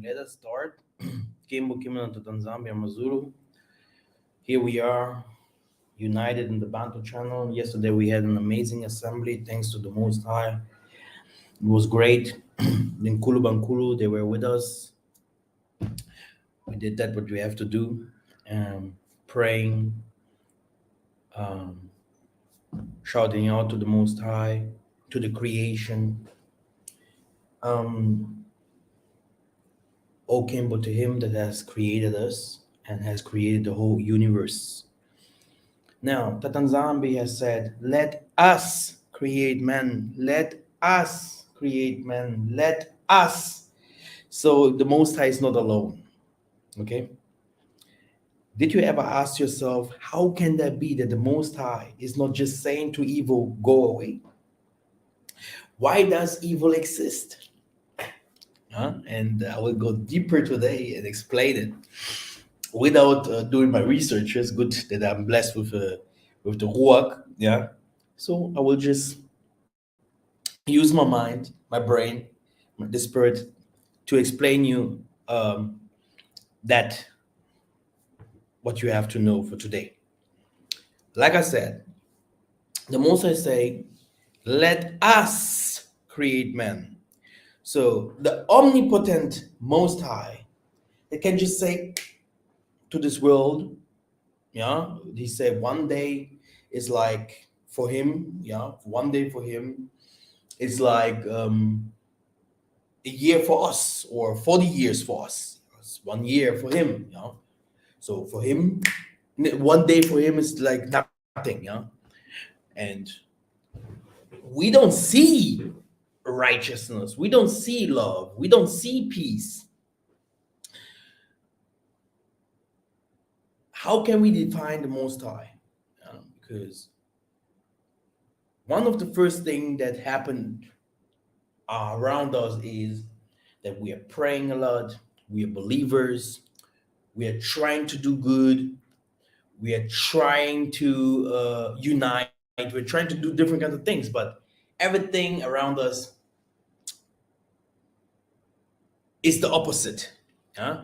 Let us start. Kimbo Kimon to Tanzania, Mazulu. Here we are, united in the Bantu channel. Yesterday we had an amazing assembly, thanks to the Most High. It was great. The Nkulu Bankulu, they were with us. We did that what we have to do, praying, shouting out to the Most High, to the creation. O Kimbo to him that has created us and has created the whole universe. Now, Tatanzambi has said, let us create man. Let us create man. Let us. So the Most High is not alone. Okay? Did you ever ask yourself, how can that be that the Most High is not just saying to evil, go away? Why does evil exist? And I will go deeper today and explain it without doing my research. It's good that I'm blessed with the Ruach. Yeah. So I will just use my mind, my brain, the spirit to explain you that what you have to know for today. Like I said, the Most High say, let us create man. So the omnipotent Most High, they can just say to this world, yeah, he said one day is like for him, yeah, one day for him is like a year for us or 40 years for us. It's 1 year for him, you know. So for him, one day for him is like nothing, yeah. And we don't see righteousness, we don't see love, we don't see peace. How can we define the Most High? Because one of the first things that happened around us is that we are praying a lot, we are believers, we are trying to do good, we are trying to unite, we're trying to do different kinds of things, but everything around us is the opposite. Yeah?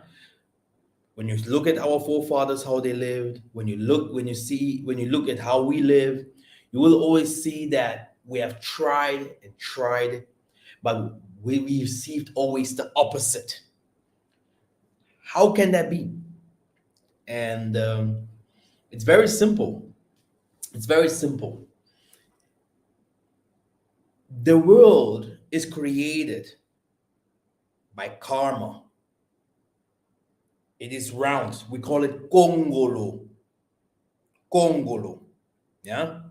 When you look at our forefathers, how they lived, when you look at how we live, you will always see that we have tried and tried, but we received always the opposite. How can that be? And it's very simple. It's very simple. The world is created by karma. It is round. We call it Kongolo. Kongolo. Yeah.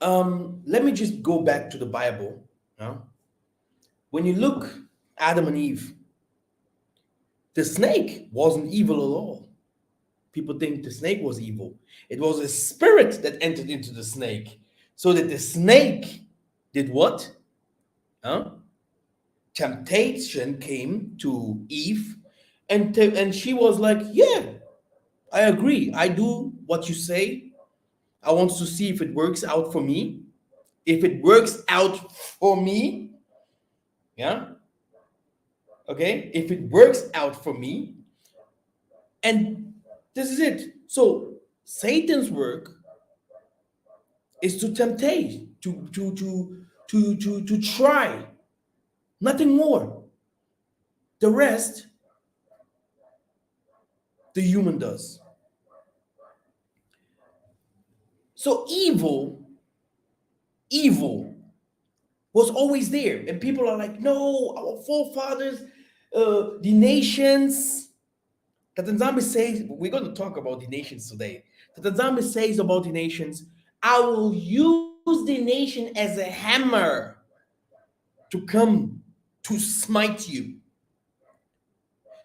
Let me just go back to the Bible. Yeah? When you look Adam and Eve, the snake wasn't evil at all. People think the snake was evil. It was a spirit that entered into the snake, so that the snake did what? Huh? Temptation came to Eve, and she was like, "Yeah, I agree. I do what you say. I want to see if it works out for me. If it works out for me, yeah, okay. If it works out for me, and this is it. So Satan's work is to temptate, to try, nothing more. The rest, the human does. So evil was always there, and people are like, no, our forefathers, the nations. Tatanzambi says, we're going to talk about the nations today. Tatanzambi says about the nations, I will use the nation as a hammer to come to smite you.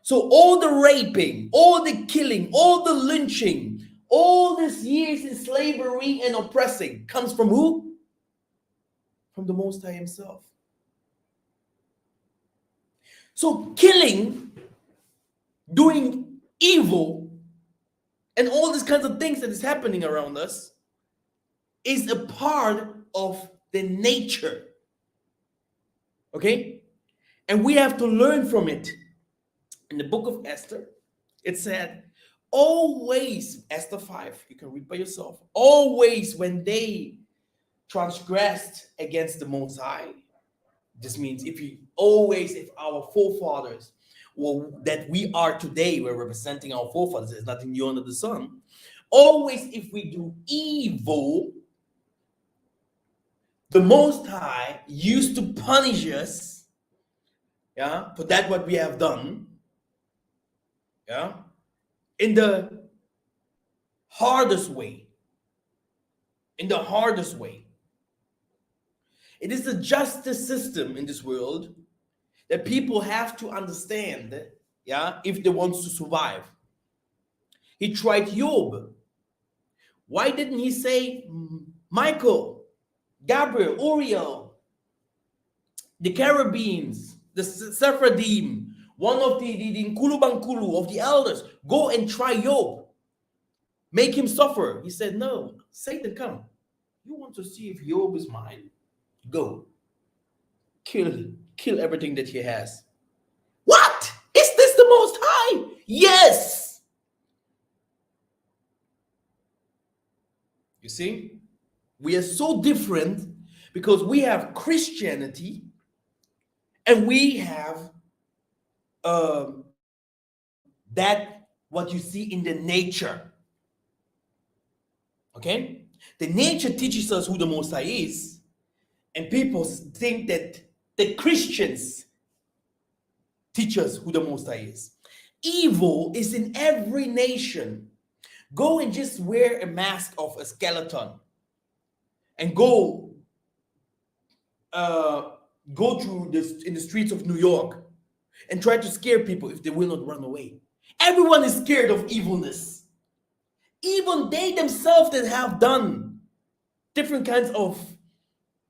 So all the raping, all the killing, all the lynching, all these years in slavery and oppressing comes from who? From the Most High himself. So killing, doing evil, and all these kinds of things that is happening around us is a part of the nature. Okay? And we have to learn from it. In the book of Esther, it said, always, Esther 5, you can read by yourself, always when they transgressed against the Most High, this means if our forefathers, well, that we are today, we're representing our forefathers, there's nothing new under the sun, always if we do evil, the Most High used to punish us, yeah, for that what we have done, yeah, in the hardest way. In the hardest way. It is the justice system in this world that people have to understand, yeah, if they want to survive. He tried Job. Why didn't he say Michael, Gabriel, Uriel, the Caribbeans, the Sephardim, one of the Nkulu Bankulu of the elders, go and try Job, make him suffer? He said, no, Satan, come. You want to see if Job is mine? Go. Kill everything that he has. What? Is this the Most High? High? Yes. You see, we are so different because we have Christianity and we have that what you see in the nature. Okay? The nature teaches us who the Most High is, and people think that the Christians teach us who the Most High is. Evil is in every nation. Go and just wear a mask of a skeleton and go through this in the streets of New York and try to scare people if they will not run away. Everyone is scared of evilness. Even they themselves that have done different kinds of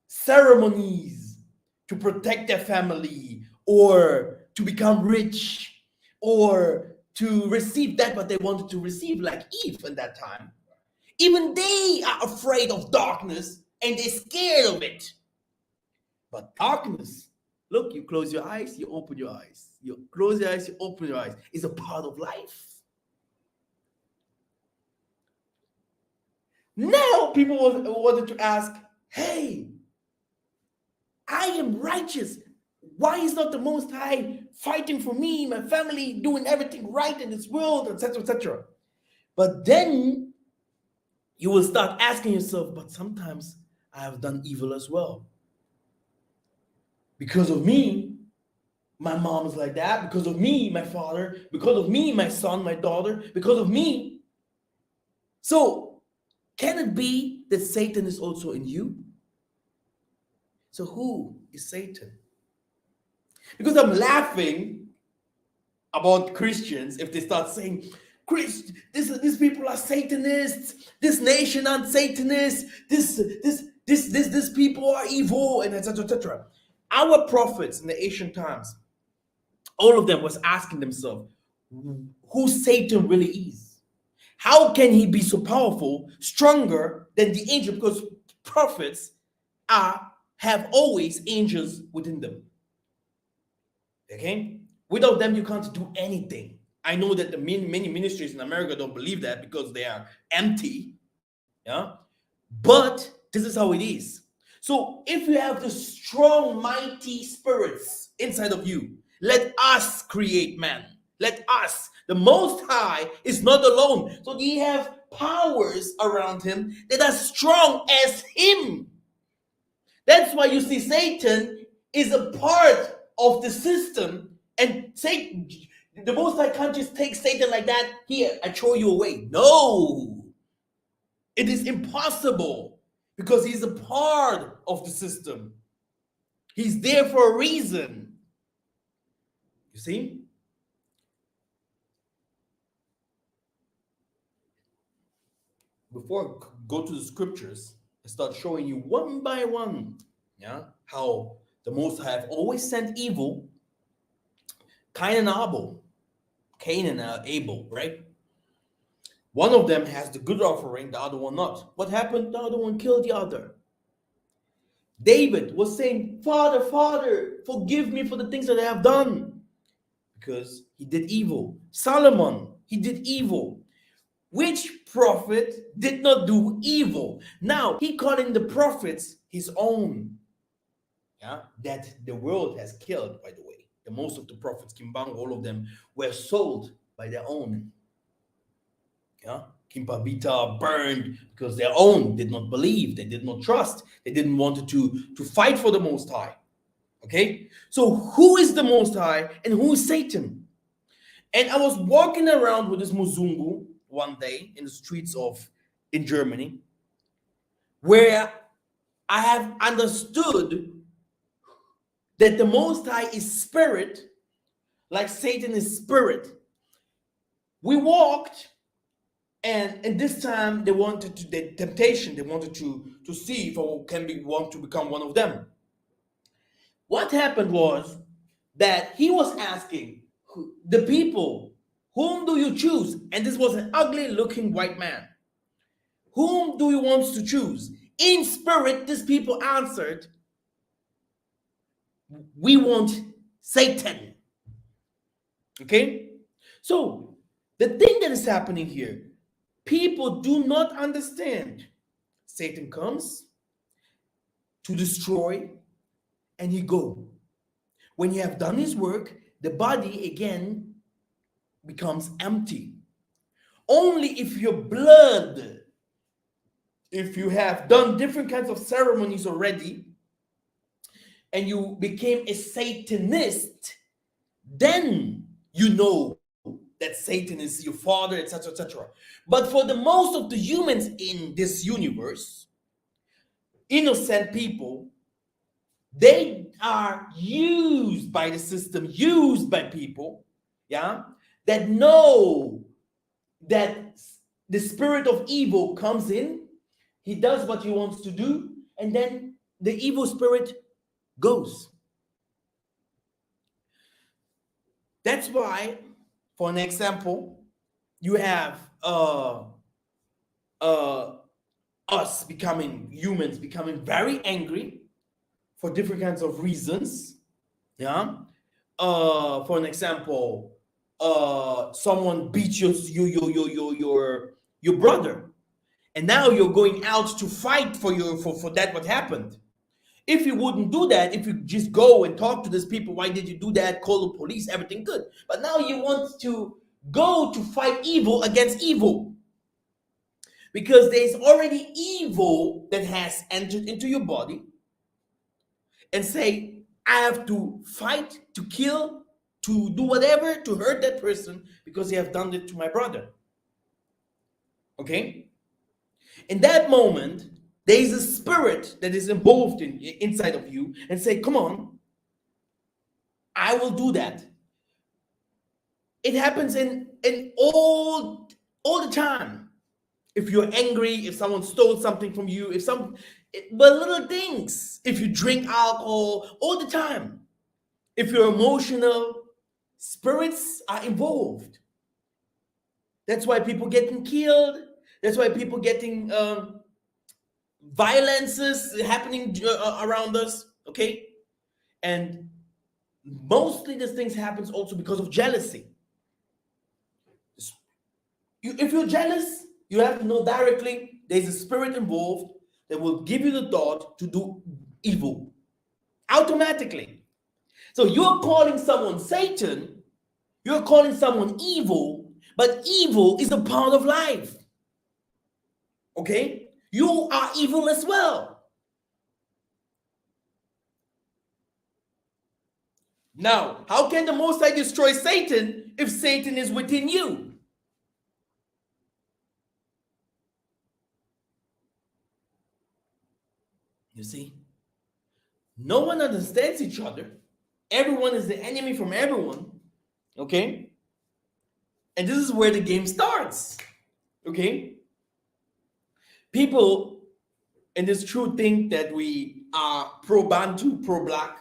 ceremonies to protect their family or to become rich or to receive that what they wanted to receive, like Eve at that time. Even they are afraid of darkness and they're scared of it. But darkness, look, you close your eyes, you open your eyes. You close your eyes, you open your eyes. It's a part of life. Now people wanted to ask, hey, I am righteous. Why is not the Most High fighting for me, my family, doing everything right in this world, etc., etc.? But then you will start asking yourself, but sometimes I have done evil as well. Because of me, my mom is like that. Because of me, my father. Because of me, my son, my daughter. Because of me. So, can it be that Satan is also in you? So, who is Satan? Because I'm laughing about Christians if they start saying, these people are Satanists. This nation are Satanists. This people are evil, and etc. etc. Our prophets in the ancient times, all of them was asking themselves who Satan really is. How can he be so powerful, stronger than the angel? Because prophets have always angels within them. Okay? Without them, you can't do anything. I know that the many ministries in America don't believe that because they are empty. Yeah. But this is how it is. So if you have the strong, mighty spirits inside of you, let us create man. Let us. The Most High is not alone. So he have powers around him that are strong as him. That's why you see Satan is a part of the system, and Satan, the Most High can't just take Satan like that. Here, I throw you away. No, it is impossible because he's a part of the system. He's there for a reason. You see? Before I go to the scriptures, I start showing you one by one, yeah, how the Most High have always sent evil. Cain and Abel, right? One of them has the good offering, the other one not. What happened? The other one killed the other. David was saying, Father, Father, forgive me for the things that I have done. Because he did evil. Solomon, he did evil. Which prophet did not do evil? Now, he calling the prophets his own. Yeah, that the world has killed, by the way. The most of the prophets, Kimbang, all of them, were sold by their own. Yeah, Kimpabita burned because their own did not believe, they did not trust, they didn't want to fight for the Most High. Okay, so who is the Most High and who is Satan? And I was walking around with this Muzungu one day in the streets in Germany, where I have understood that the Most High is spirit, like Satan is spirit. We walked, and this time they wanted to the temptation. They wanted to see if I want to become one of them. What happened was that he was asking the people, whom do you choose? And this was an ugly looking white man. Whom do you want to choose? In spirit, these people answered, we want Satan. Okay? So the thing that is happening here, people do not understand. Satan comes to destroy, and he go. When he have done his work, the body again becomes empty. Only if your blood, if you have done different kinds of ceremonies already, and you became a Satanist, then you know that Satan is your father, etc., etc. But for the most of the humans in this universe, innocent people, they are used by the system, used by people, yeah, that know that the spirit of evil comes in, he does what he wants to do, and then the evil spirit goes. That's why, for an example, you have uh, us becoming humans, becoming very angry for different kinds of reasons. Yeah. For an example, someone beats your brother, and now you're going out to fight for that what happened. If you wouldn't do that, if you just go and talk to these people, why did you do that? Call the police, everything good. But now you want to go to fight evil against evil because there's already evil that has entered into your body, and say, I have to fight, to kill, to do whatever to hurt that person because they have done it to my brother. Okay? In that moment, there is a spirit that is involved inside of you and say, come on, I will do that. It happens in all the time. If you're angry, if someone stole something from you, but little things. If you drink alcohol, all the time. If you're emotional, spirits are involved. That's why people getting killed. That's why people getting violences happening around us. Okay, and mostly these things happens also because of jealousy. If you're jealous, you have to know directly there's a spirit involved that will give you the thought to do evil automatically. So you're calling someone Satan, you're calling someone evil, but evil is a part of life. Okay? You are evil as well. Now, how can the Most High destroy Satan if Satan is within you? You see? No one understands each other. Everyone is the enemy from everyone. Okay? And this is where the game starts. Okay? People in this true think that we are pro-Bantu, pro-Black.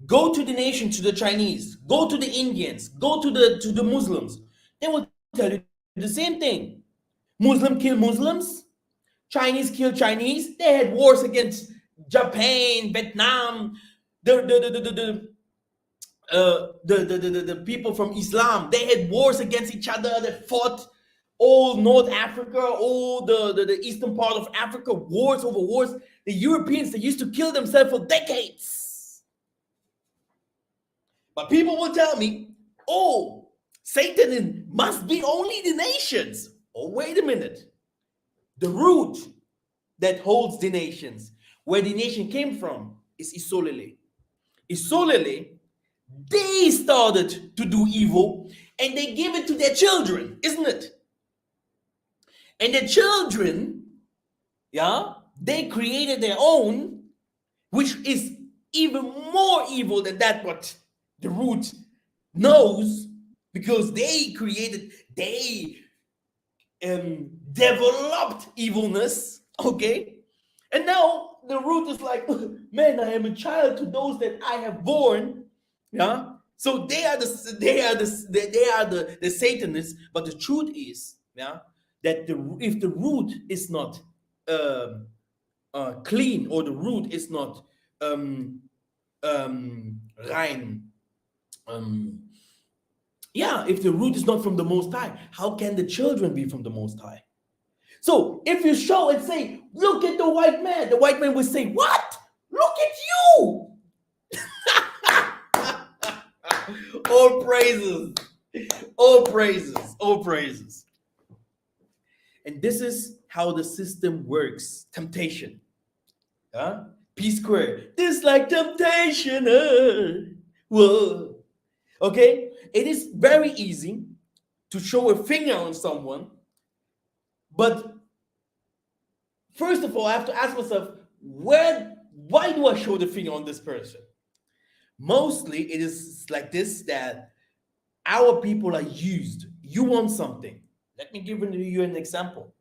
Go to the nation, to the Chinese, go to the Indians, go to the Muslims. They will tell you the same thing. Muslim kill Muslims, Chinese kill Chinese. They had wars against Japan, Vietnam, the people from Islam. They had wars against each other. They fought all North Africa, all the eastern part of Africa, wars over wars. The Europeans, they used to kill themselves for decades. But people will tell me, oh, Satan must be only the nations. Oh, wait a minute. The root that holds the nations, where the nation came from, is Isolele. Isolele, they started to do evil and they give it to their children, isn't it? And the children, yeah, they created their own, which is even more evil than that what the root knows, because they created, they developed evilness, okay? And now the root is like, man, I am a child to those that I have born, yeah. So they are the Satanists, but the truth is, yeah, that if the root is not clean, or the root is not rein, um, Yeah, if the root is not from the Most High, how can the children be from the Most High? So if you show and say, look at the white man will say, what? Look at you! All praises, all praises, all praises. And this is how the system works. Temptation. Huh? P squared. This like temptation. Whoa. Okay? It is very easy to show a finger on someone, but first of all, I have to ask myself, why do I show the finger on this person? Mostly it is like this, that our people are used. You want something. Let me give you an example.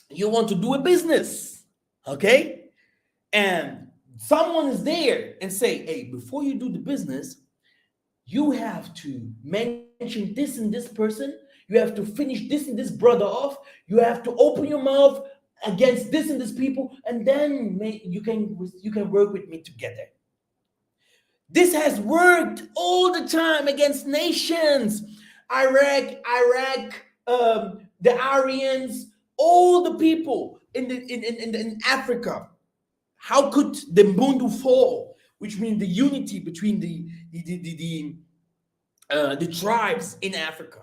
You want to do a business, okay? And someone is there and say, hey, before you do the business, you have to mention this and this person. You have to finish this and this brother off. You have to open your mouth against this and this people, and then you can work with me together. This has worked all the time against nations. Iraq, the Aryans, all the people in Africa. How could the Bantu fall? Which means the unity between the tribes in Africa.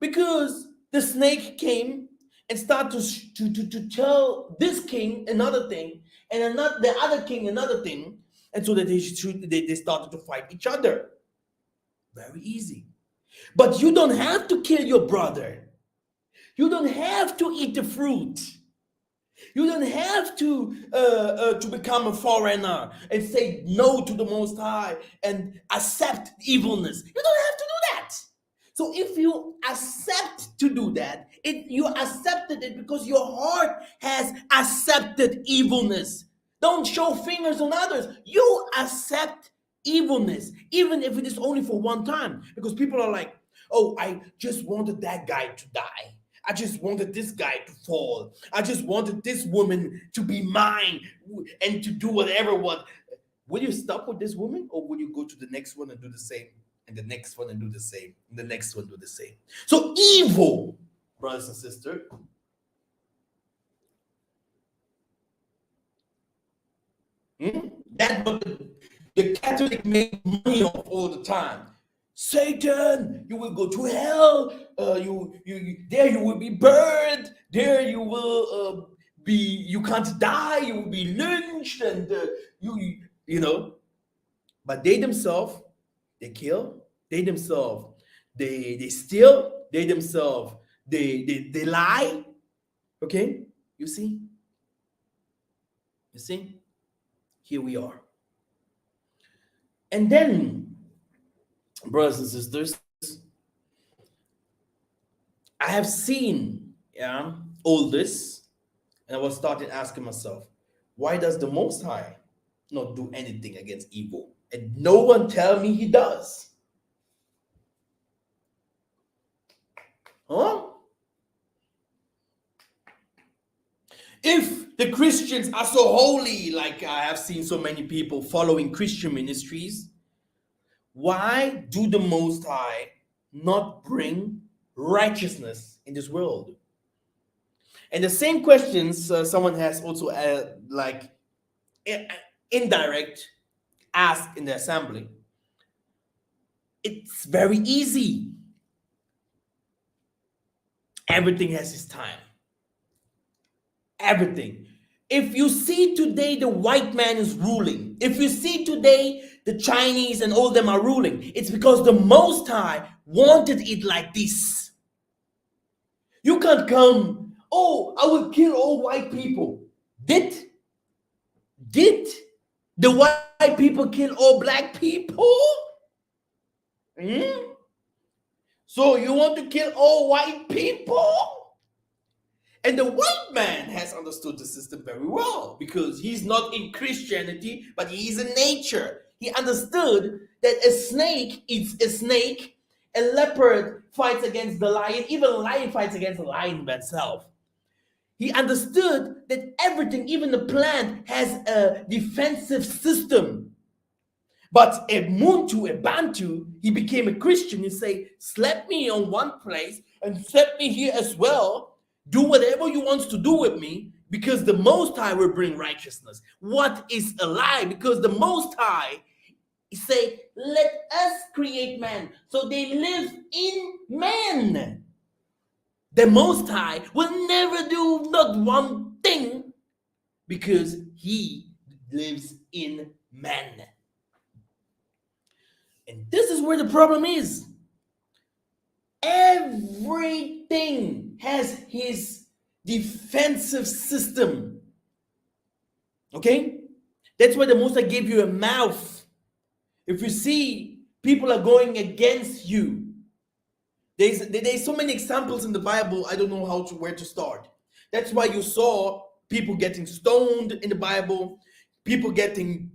Because the snake came and started to tell this king another thing, and the other king another thing, and so that they started to fight each other. Very easy. But you don't have to kill your brother. You don't have to eat the fruit. You don't have to become a foreigner and say no to the Most High and accept evilness. You don't have to do that. So if you accept to do that, you accepted it because your heart has accepted evilness. Don't show fingers on others. You accept evilness, even if it is only for one time. Because people are like, oh, I just wanted that guy to die. I just wanted this guy to fall. I just wanted this woman to be mine and to do whatever. Will you stop with this woman, or will you go to the next one and do the same? And the next one and do the same. And the next one do the same. So evil, brothers and sisters, that's what the Catholic make money off all the time. Satan, you will go to hell. There you will be burned. There you will be. You can't die. You will be lynched, and you know. But they themselves, they kill. They themselves, they steal. They themselves, they lie. Okay, you see. You see. Here we are. And then, brothers and sisters, I have seen all this, and I was started asking myself, why does the Most High not do anything against evil? And no one tell me he does. Huh? If the Christians are so holy, like I have seen so many people following Christian ministries, why do the Most High not bring righteousness in this world? And the same questions someone has also indirect asked in the assembly. It's very easy. Everything has its time. Everything. If you see today the white man is ruling, if you see today the Chinese and all them are ruling, it's because the Most High wanted it like this. You can't come, oh, I will kill all white people. Did the white people kill all black people? So you want to kill all white people? And the white man has understood the system very well, because he's not in Christianity, but he's in nature. He understood that a snake eats a snake, a leopard fights against the lion, even a lion fights against the lion by itself. He understood that everything, even the plant, has a defensive system. But a Muntu, a Bantu, he became a Christian. He say, slap me on one place and slap me here as well. Do whatever you want to do with me, because the Most High will bring righteousness. What is a lie? Because the Most High, he say, let us create man, so they live in man. The Most High will never do not one thing, because he lives in man. And this is where the problem is. Everything has his defensive system. Okay? That's why the Most High gave you a mouth. If you see people are going against you, there's so many examples in the Bible, I don't know where to start. That's why you saw people getting stoned in the Bible, people getting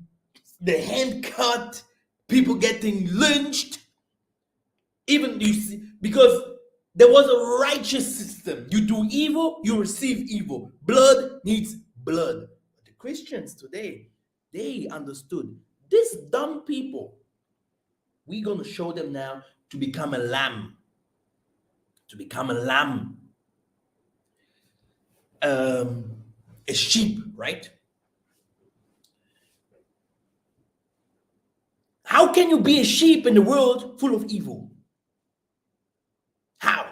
their hand cut, people getting lynched. Even you see, because there was a righteous system. You do evil, you receive evil. Blood needs blood. But the Christians today, they understood. These dumb people, we're going to show them now to become a lamb. To become a lamb. A sheep, right? How can you be a sheep in the world full of evil? How?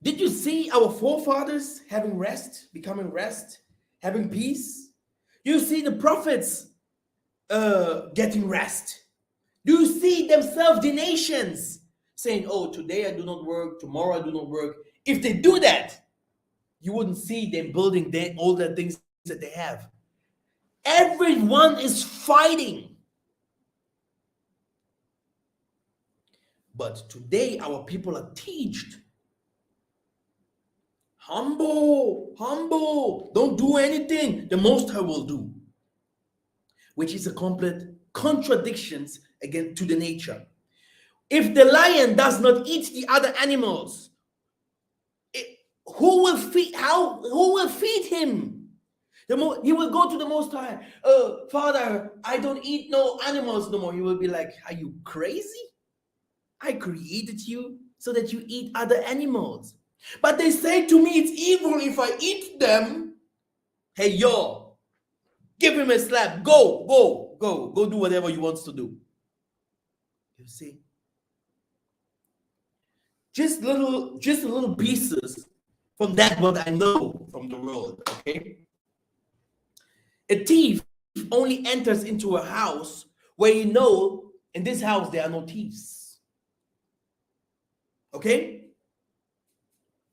Did you see our forefathers having rest, becoming rest, having peace? You see the prophets getting rest. Do you see themselves, the nations, saying, oh, today I do not work, tomorrow I do not work? If they do that, you wouldn't see them building all the things that they have. Everyone is fighting. But today our people are taught. Humble, don't do anything. The Most High will do. Which is a complete contradictions again to the nature. If the lion does not eat the other animals, who will feed him? He will go to the Most High. Father, I don't eat no animals no more. He will be like, are you crazy? I created you so that you eat other animals. But they say to me, it's evil if I eat them. Hey, yo, give him a slap. Go do whatever he wants to do. You see? Just little pieces from that what I know from the world, okay? A thief only enters into a house where you know in this house there are no thieves. Okay?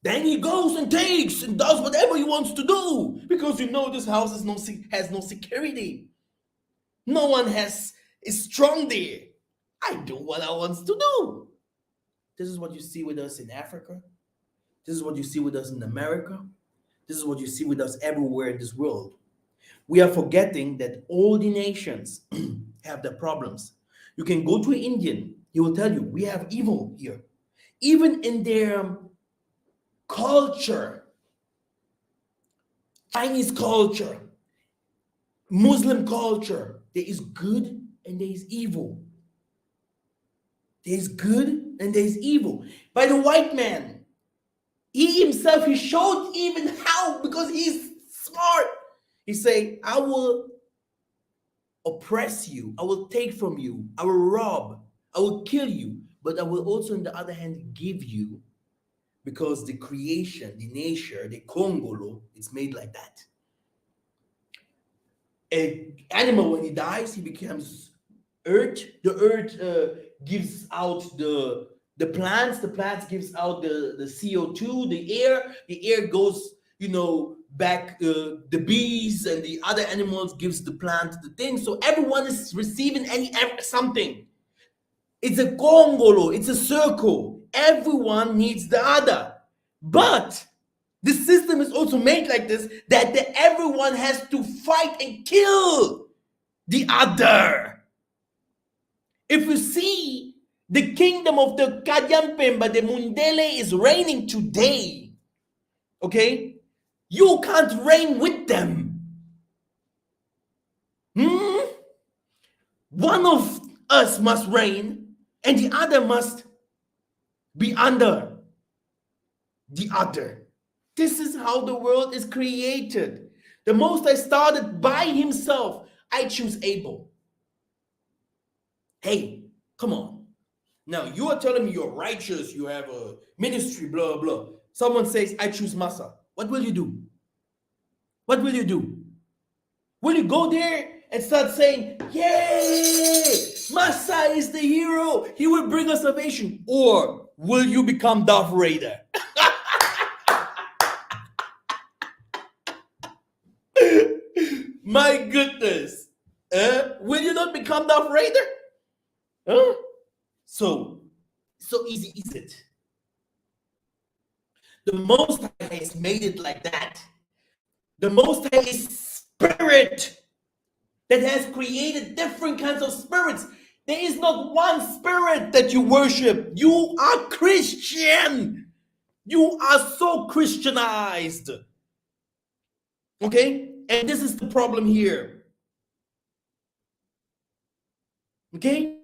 Then he goes and takes and does whatever he wants to do, because you know this house has no security. No one is strong there. I do what I want to do. This is what you see with us in Africa. This is what you see with us in America. This is what you see with us everywhere in this world. We are forgetting that all the nations have their problems. You can go to an Indian, he will tell you, we have evil here. Even in their culture, Chinese culture, Muslim culture, there is good and there is evil. There is good and there is evil. By the white man, he himself, he showed even how, because he's smart. He say, I will oppress you, I will take from you, I will rob, I will kill you, but I will also on the other hand give you, because the creation, the nature, the Congolo, it's made like that. An animal, when he dies, he becomes earth. The earth gives out the plants. The plants gives out the CO2, the air goes, back, the bees and the other animals gives the plant the thing. So everyone is receiving something. It's a Congolo, it's a circle. Everyone needs the other. But the system is also made like this, that everyone has to fight and kill the other. If you see the kingdom of the Kajampemba, the Mundele is reigning today, okay? You can't reign with them. One of us must reign and the other must be under the other. This is how the world is created. The Most High started by himself. I choose Abel. Hey, come on. Now you are telling me you're righteous, you have a ministry, blah, blah. Someone says, I choose Massa. What will you do? What will you do? Will you go there and start saying, yay, Massa is the hero, he will bring us salvation? Or will you become Darth Vader? My goodness. Will you not become Darth Vader? Huh? So easy is it. The Most High has made it like that. The Most High is spirit that has created different kinds of spirits. There is not one spirit that you worship. You are Christian. You are so Christianized. Okay? And this is the problem here. Okay?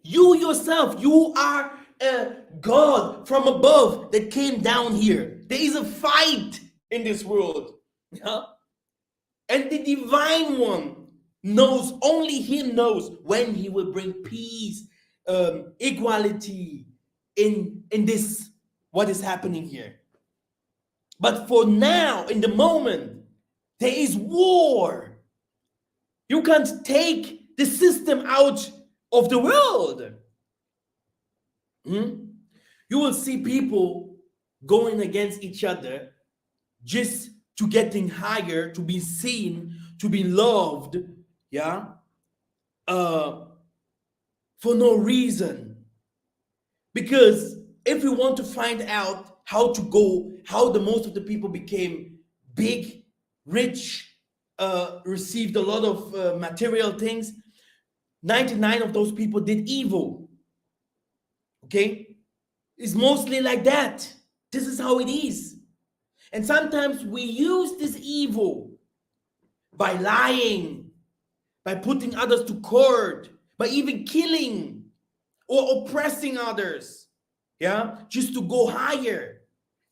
You yourself, you are a God from above that came down here. There is a fight in this world. Yeah? And the divine one knows, only him knows when he will bring peace, equality in this, what is happening here. But for now, in the moment, there is war. You can't take the system out of the world. You will see people going against each other just to getting higher, to be seen, to be loved, yeah, for no reason. Because if we want to find out how the most of the people became big, rich, received a lot of material things, 99 of those people did evil. Okay? It's mostly like that. This is how it is. And sometimes we use this evil by lying, by putting others to court, by even killing or oppressing others, yeah, just to go higher,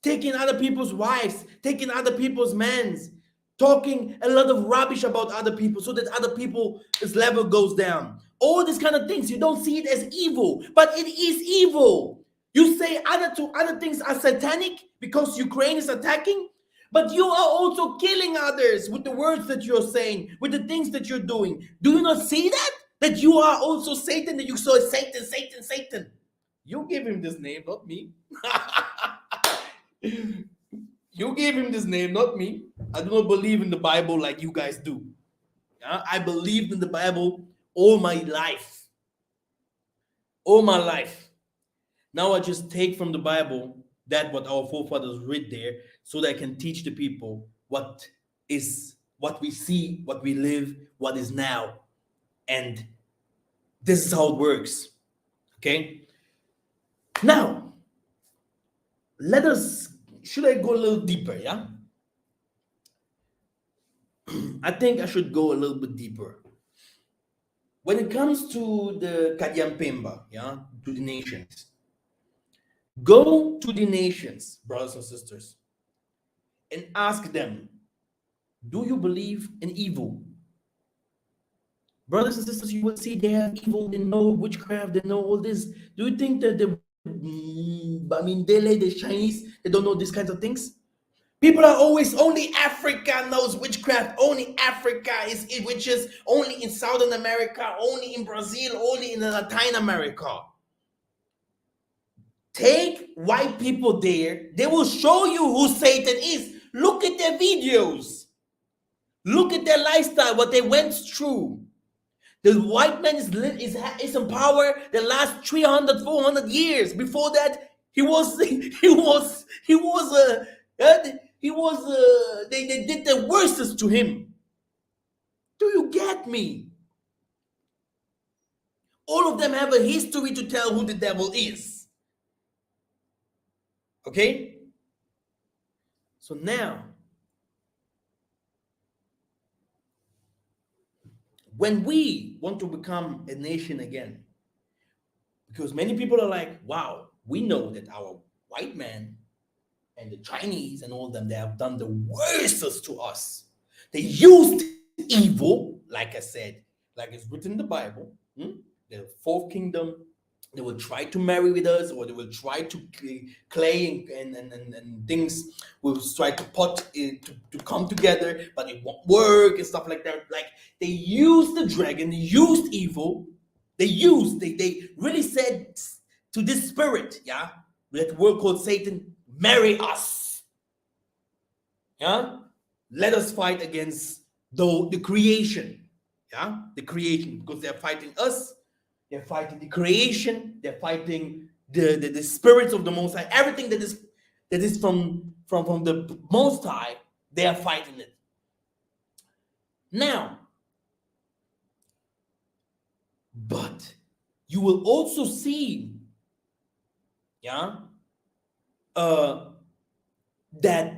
taking other people's wives, taking other people's men's, talking a lot of rubbish about other people so that other people's level goes down. All these kind of things, you don't see it as evil, but it is evil. You say other things are satanic because Ukraine is attacking, but you are also killing others with the words that you're saying, with the things that you're doing. Do you not see that? That you are also Satan, that you saw Satan, Satan, Satan. You gave him this name, not me. You gave him this name, not me. I do not believe in the Bible like you guys do. Yeah? I believed in the Bible all my life. All my life. Now I just take from the Bible that what our forefathers read there so that I can teach the people what we see, what we live, what is now. And this is how it works. Okay? Now, should I go a little deeper, yeah? I think I should go a little bit deeper. When it comes to the Kadyampemba, yeah, to the nations, go to the nations, brothers and sisters, and ask them, do you believe in evil? Brothers and sisters, you will see they have evil, they know witchcraft, they know all this. Do you think that the Chinese, they don't know these kinds of things? People are always, only Africa knows witchcraft, only Africa is witches, only in Southern America, only in Brazil, only in Latin America. Take white people there, they will show you who Satan is. Look at their videos. Look at their lifestyle, what they went through. The white man is in power the last 300, 400 years. Before that, they did the worstest to him. Do you get me? All of them have a history to tell who the devil is. Okay? So now, when we want to become a nation again, because many people are like, wow, we know that our white man and the Chinese and all them, they have done the worst to us. They used evil, like I said, like it's written in the Bible. The fourth kingdom, they will try to marry with us, or they will try to clay and things will try to put it to come together, but it won't work and stuff like that. Like they used the dragon, they used evil, they really said to this spirit, yeah, that word called Satan, marry us. Yeah? Let us fight against the creation. Yeah? The creation. Because they're fighting us, they're fighting the creation, they're fighting the spirits of the Most High. Everything that is from the Most High, they are fighting it. Now, but you will also see, yeah, that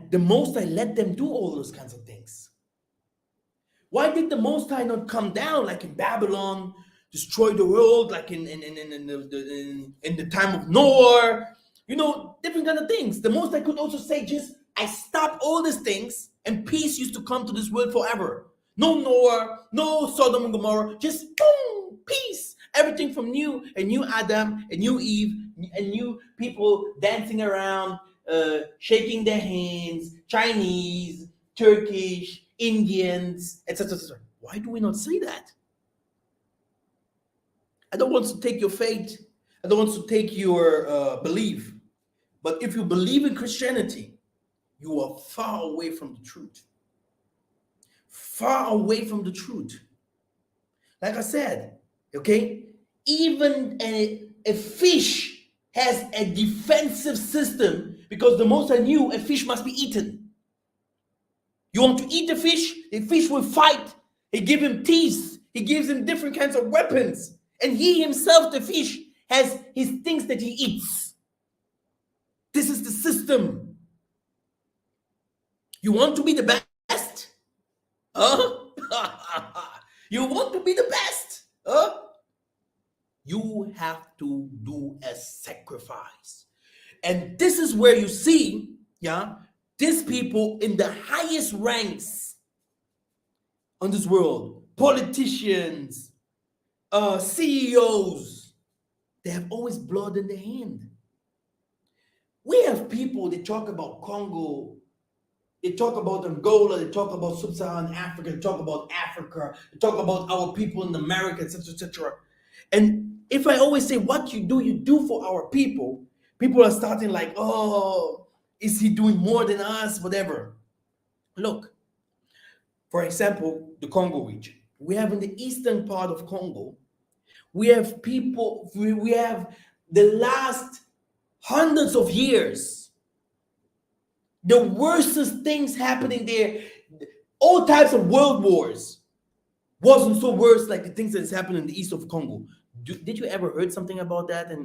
the Most High let them do all those kinds of things. Why did the Most High not come down like in Babylon, destroy the world like in the time of Noah? You know, different kind of things. The Most High could also say, just I stop all these things, and peace used to come to this world forever. No Noah, no Sodom and Gomorrah, just boom, peace. Everything from a new Adam, a new Eve, and new people dancing around, shaking their hands, Chinese, Turkish, Indians, etc., etc. Why do we not say that? I don't want to take your faith. I don't want to take your belief. But if you believe in Christianity, you are far away from the truth. Far away from the truth. Like I said, okay, even a fish has a defensive system because the Most High knew a fish must be eaten. You want to eat the fish will fight. He gives him teeth. He gives him different kinds of weapons. And he himself, the fish, has his things that he eats. This is the system. You want to be the best? Huh? You want to be the best? Huh? You have to do a sacrifice. And this is where you see, yeah, these people in the highest ranks on this world, politicians, CEOs, they have always blood in their hand. We have people, they talk about Congo, they talk about Angola, they talk about sub-Saharan Africa, they talk about Africa, they talk about our people in America, etc., etc. And if I always say, what you do for our people, people are starting like, oh, is he doing more than us, whatever. Look, for example, the Congo region. We have in the eastern part of Congo, we have people, we have the last hundreds of years, the worstest things happening there, all types of world wars wasn't so worse like the things that's happened in the east of Congo. Did you ever heard something about that in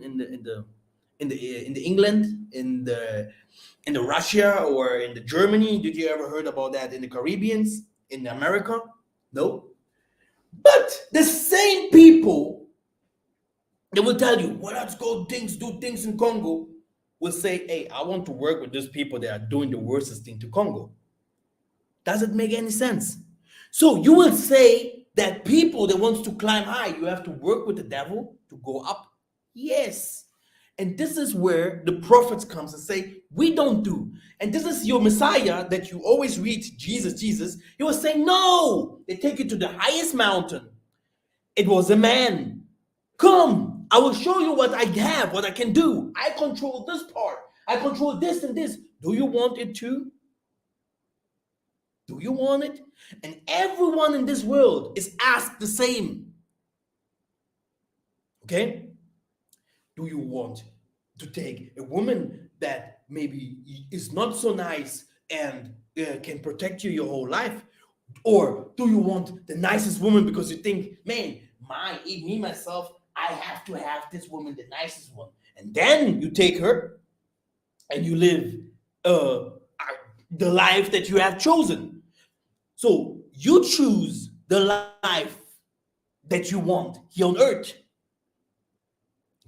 the England, in the Russia, or in the Germany? Did you ever heard about that in the Caribbeans, in America? No. But the same people, they will tell you, well, let's go do things in Congo, will say, hey, I want to work with those people that are doing the worstest thing to Congo. Does it make any sense? So you will say that people that wants to climb high, you have to work with the devil to go up? Yes. And this is where the prophets comes and say, we don't do. And this is your Messiah that you always read, Jesus. He was saying, no, they take you to the highest mountain. It was a man. Come, I will show you what I have, what I can do. I control this part. I control this and this. Do you want it too? Do you want it? And everyone in this world is asked the same. Okay? Do you want to take a woman that maybe is not so nice and can protect you your whole life? Or do you want the nicest woman because you think, man, me, myself, I have to have this woman, the nicest one. And then you take her and you live the life that you have chosen. So you choose the life that you want here on earth.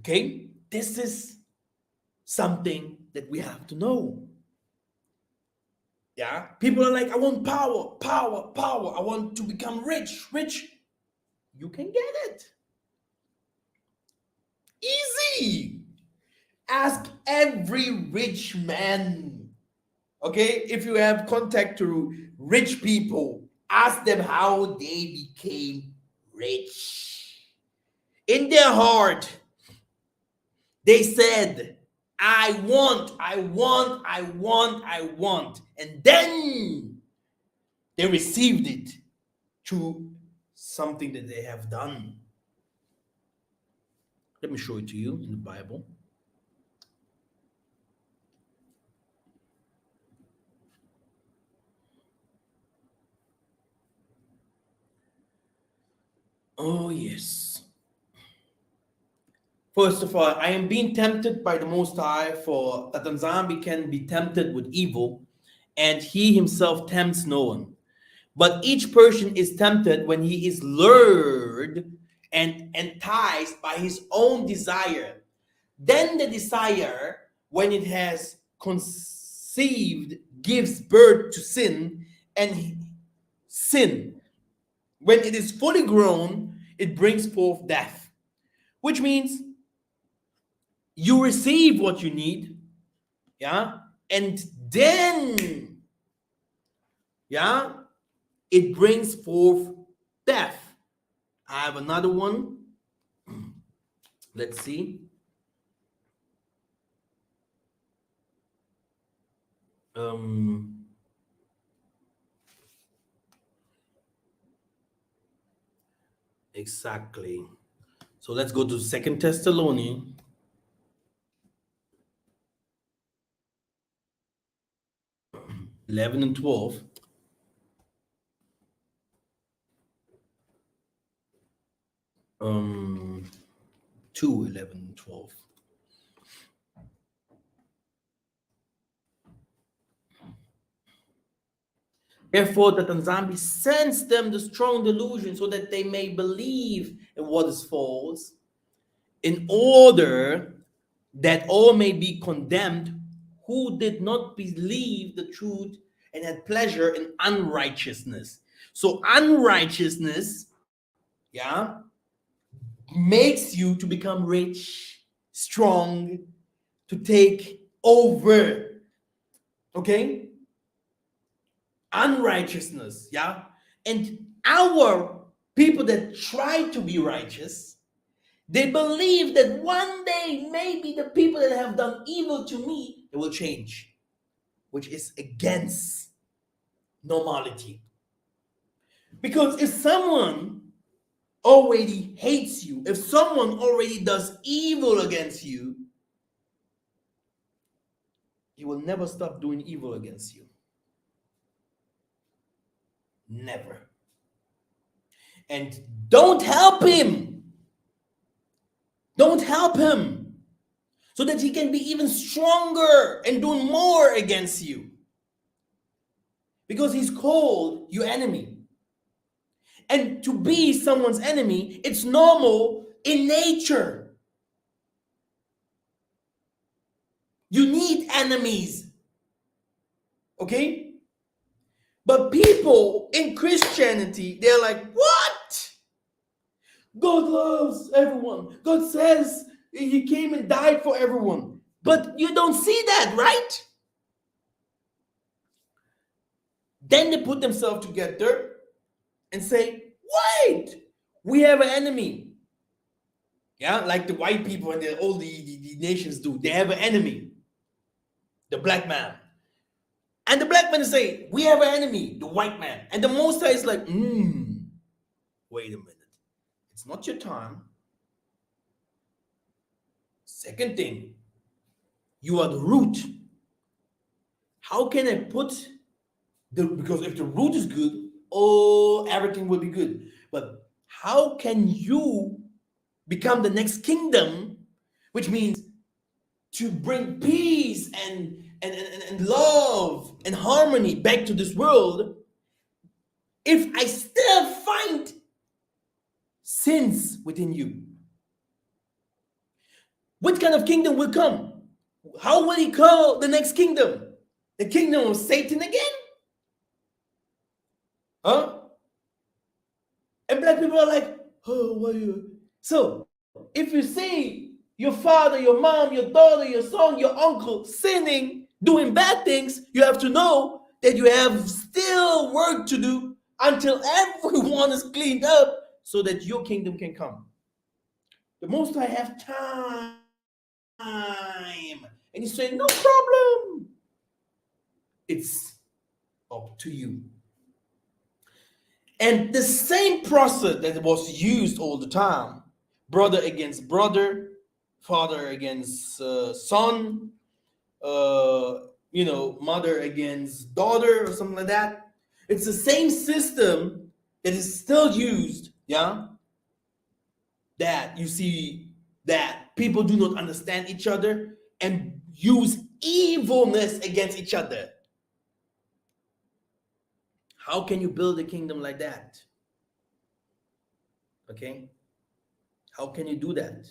Okay? This is something that we have to know. Yeah? People are like, I want power, power, power. I want to become rich, rich. You can get it. Easy. Ask every rich man. Okay? If you have contact to rich people, ask them how they became rich. In their heart, they said, I want, I want, I want, I want. And then they received it through something that they have done. Let me show it to you in the Bible. Oh, yes. First of all, I am being tempted by the Most High, for that a zombie can be tempted with evil, and he himself tempts no one. But each person is tempted when he is lured and enticed by his own desire. Then the desire, when it has conceived, gives birth to sin, and sin, when it is fully grown, it brings forth death. Which means you receive what you need, yeah, and then, yeah, it brings forth death. I have another one. Let's see. Exactly. So let's go to Second Thessalonians 11 and 12. 2, 11 and 12. Therefore, the Tanzambi sends them the strong delusion so that they may believe in what is false, in order that all may be condemned who did not believe the truth and had pleasure in unrighteousness. So, unrighteousness, yeah, makes you to become rich, strong, to take over. Okay? Unrighteousness, yeah? And our people that try to be righteous, they believe that one day maybe the people that have done evil to me, they will change, which is against normality. Because if someone already hates you, if someone already does evil against you, he will never stop doing evil against you. Never. And don't help him. Don't help him so that he can be even stronger and doing more against you. Because he's called your enemy. And to be someone's enemy, it's normal in nature. You need enemies. Okay? But people in Christianity, they're like, what? God loves everyone. God says he came and died for everyone. But you don't see that, right? Then they put themselves together and say, wait, we have an enemy. Yeah, like the white people and all the nations do. They have an enemy, the black man. And the black man say, we have an enemy, the white man. And the Most High is like, wait a minute. It's not your time. Second thing, you are the root. How can I put because if the root is good, everything will be good. But how can you become the next kingdom, which means to bring peace and love and harmony back to this world, if I still find sins within you. What kind of kingdom will come? How will he call the next kingdom? The kingdom of Satan again? Huh? And black people are like, oh, what are you? So, if you see your father, your mom, your daughter, your son, your uncle sinning, doing bad things, you have to know that you have still work to do until everyone is cleaned up so that your kingdom can come. The Most High have time. And he's saying, no problem. It's up to you. And the same process that was used all the time, brother against brother, father against son, mother against daughter or something like that. It's the same system that is still used, yeah? That you see that people do not understand each other and use evilness against each other. How can you build a kingdom like that? Okay? How can you do that?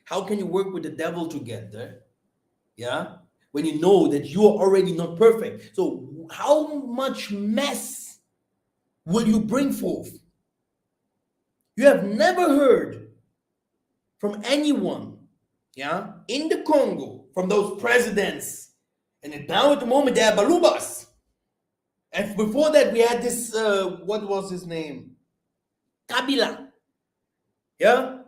How can you work with the devil together? Yeah? When you know that you are already not perfect. So how much mess will you bring forth? You have never heard from anyone, yeah, in the Congo, from those presidents. And now at the moment they are balubas. And before that we had this, what was his name? Kabila. Yeah?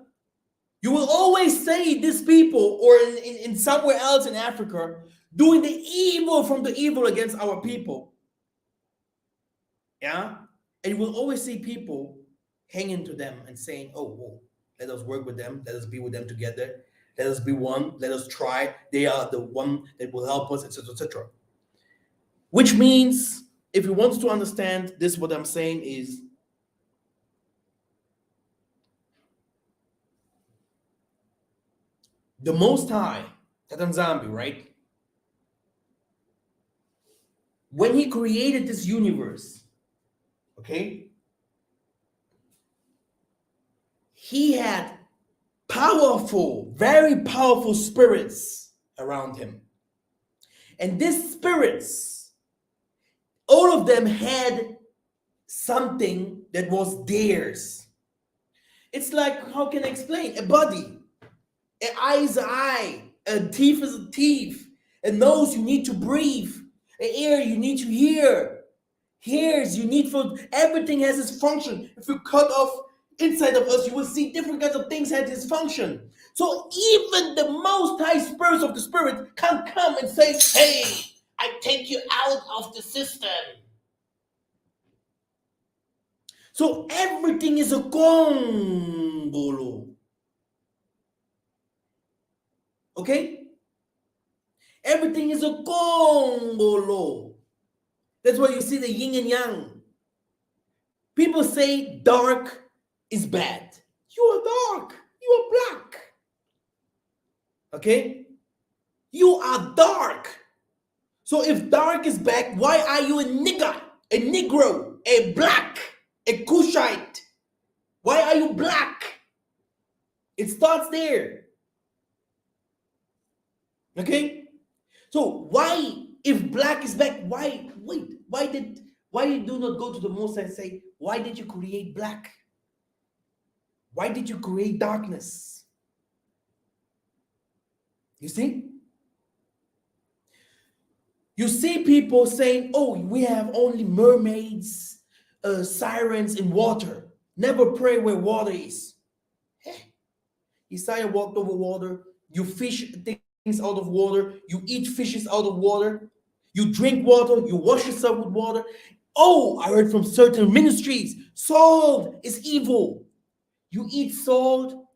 You will always say these people, or in somewhere else in Africa, doing the evil from the evil against our people. Yeah? And you will always see people hanging to them and saying, oh, whoa, let us work with them. Let us be with them together. Let us be one. Let us try. They are the one that will help us, etc., etc. Which means, if you want to understand this, what I'm saying is, the Most High, Tatanzambi, right? When he created this universe, okay, he had powerful, very powerful spirits around him. And these spirits, all of them had something that was theirs. It's like, how can I explain? A body, an eye is an eye, a teeth is a teeth, a nose you need to breathe, an ear you need to hear, hairs you need for, everything has its function. If you cut off inside of us, you will see different kinds of things have its function. So even the most high spirits of the spirit can come and say, hey, I take you out of the system. So everything is a gongolo. Okay? Everything is a gongolo. That's why you see the yin and yang. People say dark is bad. You are dark. You are black. Okay? You are dark. So if dark is bad, why are you a nigger, a Negro, a black, a Cushite? Why are you black? It starts there. Okay? So why, if black is bad, why you do not go to the Most and say, why did you create black? Why did you create darkness? You see? You see people saying, oh, we have only mermaids, sirens in water. Never pray where water is. Isaiah walked over water. You fish things out of water. You eat fishes out of water. You drink water. You wash yourself with water. Oh, I heard from certain ministries, salt is evil. You eat salt,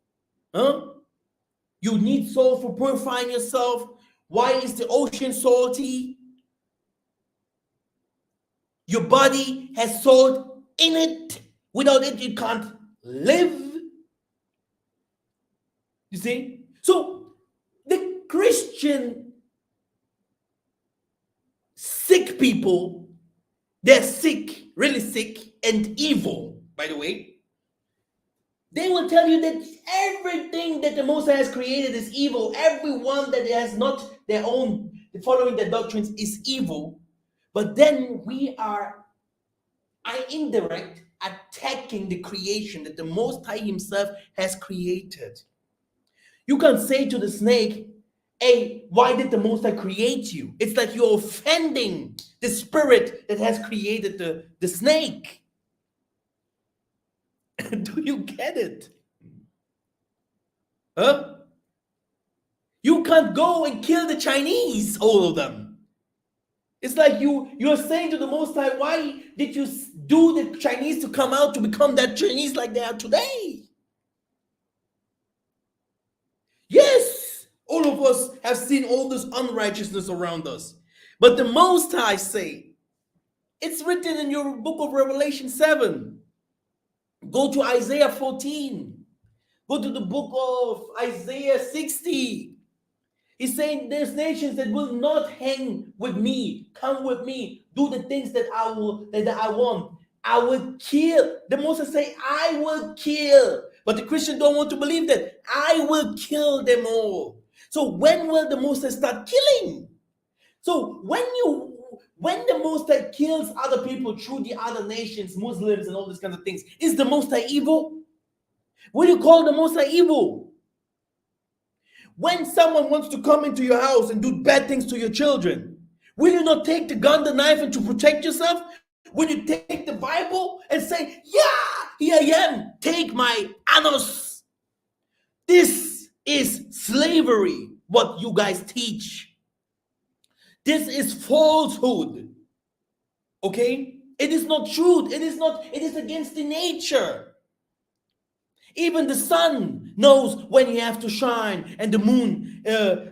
huh? You need salt for purifying yourself. Why is the ocean salty? Your body has salt in it. Without it, you can't live. You see? So the Christian sick people, they're sick, really sick and evil, by the way. They will tell you that everything that the Most High has created is evil. Everyone that has not their own, following their doctrines, is evil. But then we are indirect attacking the creation that the Most High Himself has created. You can say to the snake, hey, why did the Most High create you? It's like you're offending the spirit that has created the snake. Do you get it? Huh? You can't go and kill the Chinese, all of them. It's like you're saying to the Most High, why did you do the Chinese to come out to become that Chinese like they are today? Yes, all of us have seen all this unrighteousness around us. But the Most High say, it's written in your book of Revelation 7. Go to Isaiah 14. Go to the book of Isaiah 60. He's saying there's nations that will not hang with me, come with me, do the things that I want. I will kill. The Moses say, I will kill. But the Christians don't want to believe that. I will kill them all. So when will the Moses start killing? So when the Most High kills other people through the other nations, Muslims and all these kinds of things, is the Most High evil? Will you call the Most High evil? When someone wants to come into your house and do bad things to your children, will you not take the gun, the knife, and to protect yourself? Will you take the Bible and say, yeah, here I am, take my anus? This is slavery, what you guys teach. This is falsehood. Okay? It is not truth. It is against the nature. Even the sun knows when he have to shine, and the moon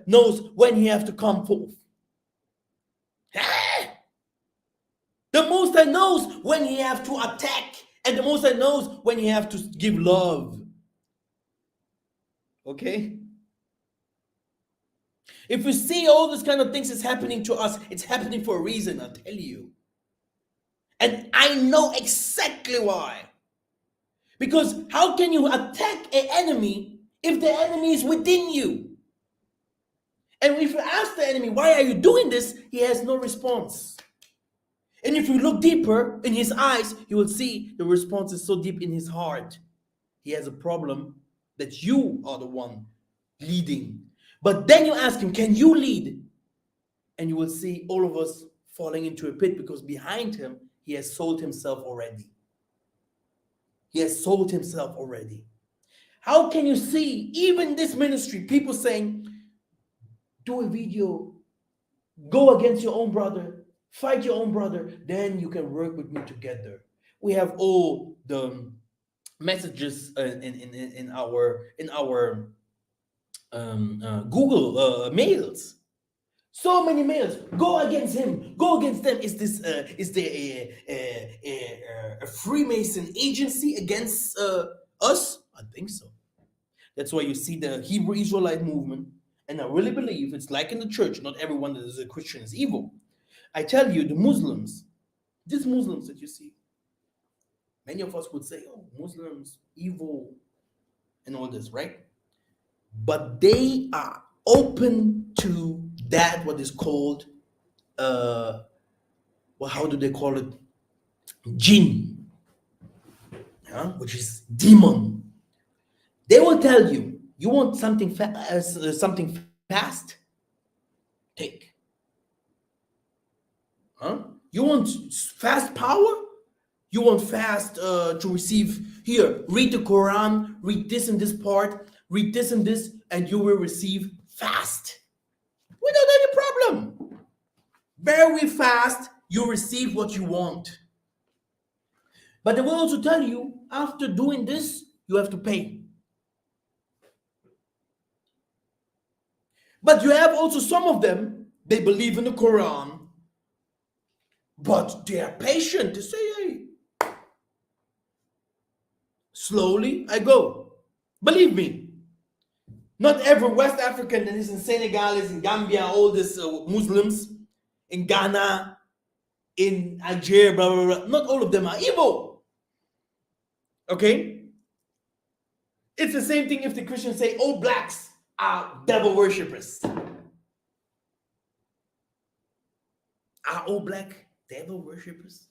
knows when he have to come forth. The Most High knows when he have to attack, and the Most High knows when he have to give love. Okay? If you see all this kind of things is happening to us, it's happening for a reason, I'll tell you. And I know exactly why. Because how can you attack an enemy if the enemy is within you? And if you ask the enemy, why are you doing this? He has no response. And if you look deeper in his eyes, you will see the response is so deep in his heart. He has a problem that you are the one leading. But then you ask him, can you lead? And you will see all of us falling into a pit because behind him, he has sold himself already. He has sold himself already. How can you see, even this ministry, people saying, do a video, go against your own brother, fight your own brother, then you can work with me together. We have all the messages in our Google mails. So many mails. Go against him. Go against them. Is there a Freemason agency against us? I think so. That's why you see the Hebrew Israelite movement, and I really believe it's like in the church. Not everyone that is a Christian is evil. I tell you, the Muslims, these Muslims that you see, many of us would say, "Oh, Muslims evil," and all this, right? But they are open to that what is called well, how do they call it, jinn, which is demon. They will tell you, you want something fast, take. You want fast power, you want fast to receive, here, read the Quran, read this and this part, read this and this, and you will receive fast without any problem. Very fast, you receive what you want. But they will also tell you, after doing this, you have to pay. But you have also some of them, they believe in the Quran, but they are patient. They say, hey, slowly I go. Believe me, not every West African that is in Senegal, is in Gambia, all these Muslims, in Ghana, in Algeria, blah, blah, blah, not all of them are evil. Okay? It's the same thing if the Christians say all blacks are devil worshippers. Are all black devil worshippers?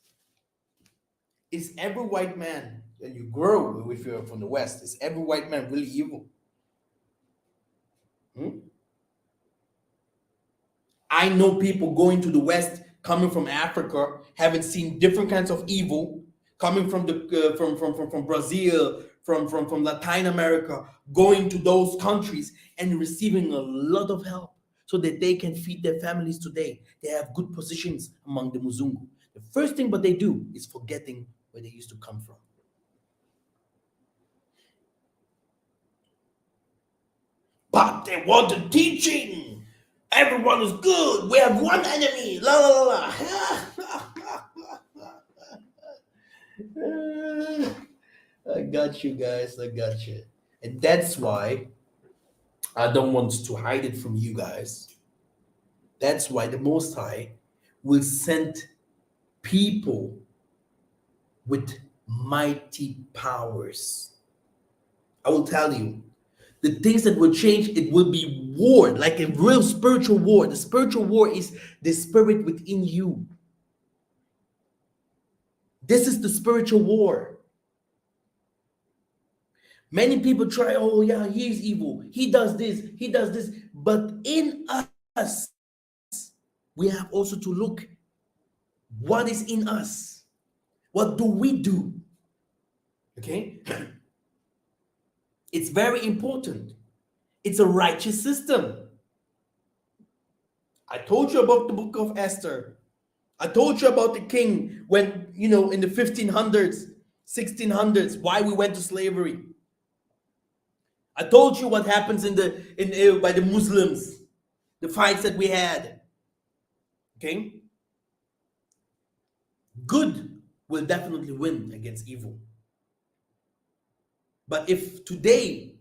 Is every white man, and you grow if you're from the West, is every white man really evil? I know people going to the West, coming from Africa, having seen different kinds of evil, coming from the from Brazil, from Latin America, going to those countries and receiving a lot of help so that they can feed their families today. They have good positions among the Muzungu. The first thing what they do is forgetting where they used to come from. But they want the teaching. Everyone is good. We have one enemy. La la la la. I got you guys. I got you. And that's why I don't want to hide it from you guys. That's why the Most High will send people with mighty powers. I will tell you, the things that will change, it will be war, like a real spiritual war. The spiritual war is the spirit within you. This is the spiritual war. Many people try, oh yeah, he's evil. He does this, he does this. But in us, we have also to look what is in us. What do we do? Okay? It's very important. It's a righteous system. I told you about the book of Esther. I told you about the king when, in the 1500s, 1600s, why we went to slavery. I told you what happens by the Muslims, the fights that we had. Okay? Good will definitely win against evil. But if today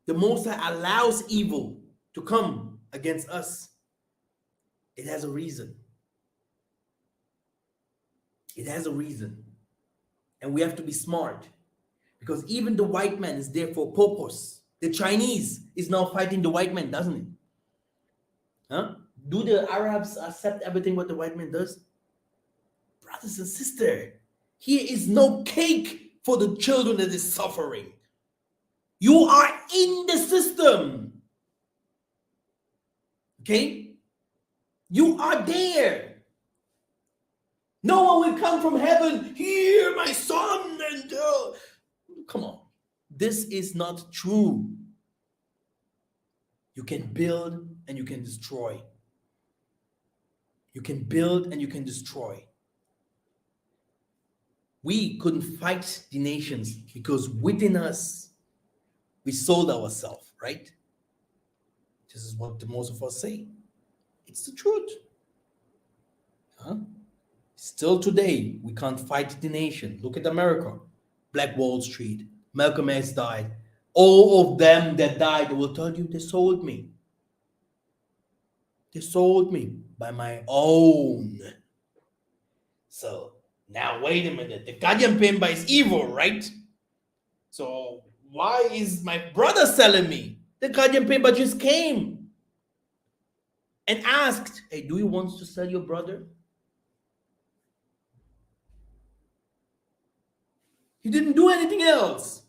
the Most High allows evil to come against us, it has a reason. It has a reason. And we have to be smart. Because even the white man is there for a purpose. The Chinese is now fighting the white man, doesn't it? Huh? Do the Arabs accept everything what the white man does? Brothers and sisters, here is no cake for the children that is suffering. You are in the system. Okay? You are there. No one will come from heaven. Here, my son. And come on. This is not true. You can build and you can destroy. You can build and you can destroy. We couldn't fight the nations because within us, we sold ourselves, right? This is what the most of us say. It's the truth. Huh? Still today, we can't fight the nation. Look at America. Black Wall Street. Malcolm X died. All of them that died, they will tell you they sold me. They sold me by my own. So now wait a minute. The Guardian Pemba is evil, right? So why is my brother selling me? The Guardian Pemba just came and asked, hey, do you want to sell your brother? He didn't do anything else.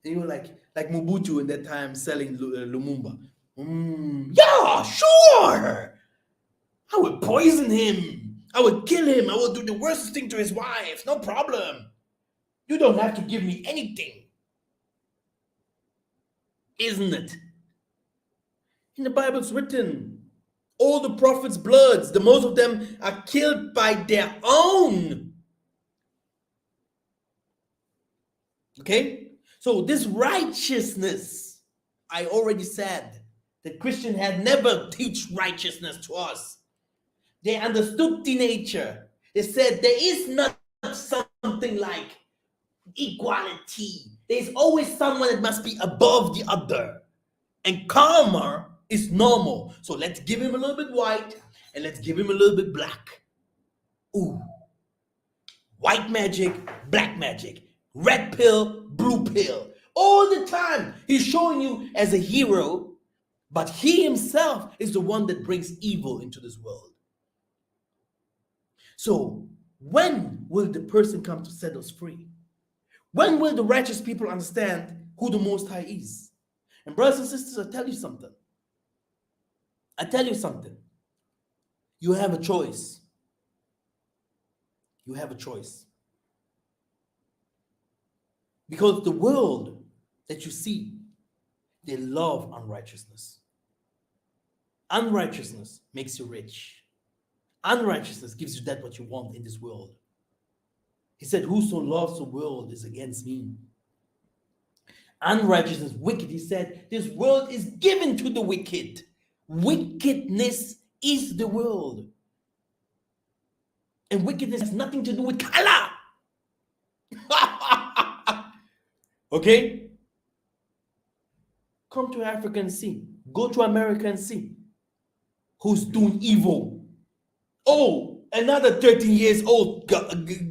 And you were like Mobutu in that time selling Lumumba. Yeah, sure. I would poison him. I would kill him. I would do the worst thing to his wife. No problem. You don't have to give me anything. Isn't it? In the Bible it's written, all the prophets' bloods, the most of them are killed by their own. Okay? So this righteousness, I already said, the Christian had never teach righteousness to us. They understood the nature. They said there is not something like equality. There's always someone that must be above the other. And karma is normal. So let's give him a little bit white and let's give him a little bit black. Ooh. White magic, black magic. Red pill, blue pill. All the time, he's showing you as a hero, but he himself is the one that brings evil into this world. So, when will the person come to set us free? When will the righteous people understand who the Most High is? And brothers and sisters, I tell you something. You have a choice. You have a choice. Because the world that you see, they love unrighteousness. Unrighteousness makes you rich. Unrighteousness gives you that what you want in this world. He said, whoso loves the world is against me. Unrighteousness, wicked. He said, this world is given to the wicked. Wickedness is the world. And wickedness has nothing to do with color. Okay? Come to Africa and see. Go to America and see who's doing evil. Oh, another 13 years old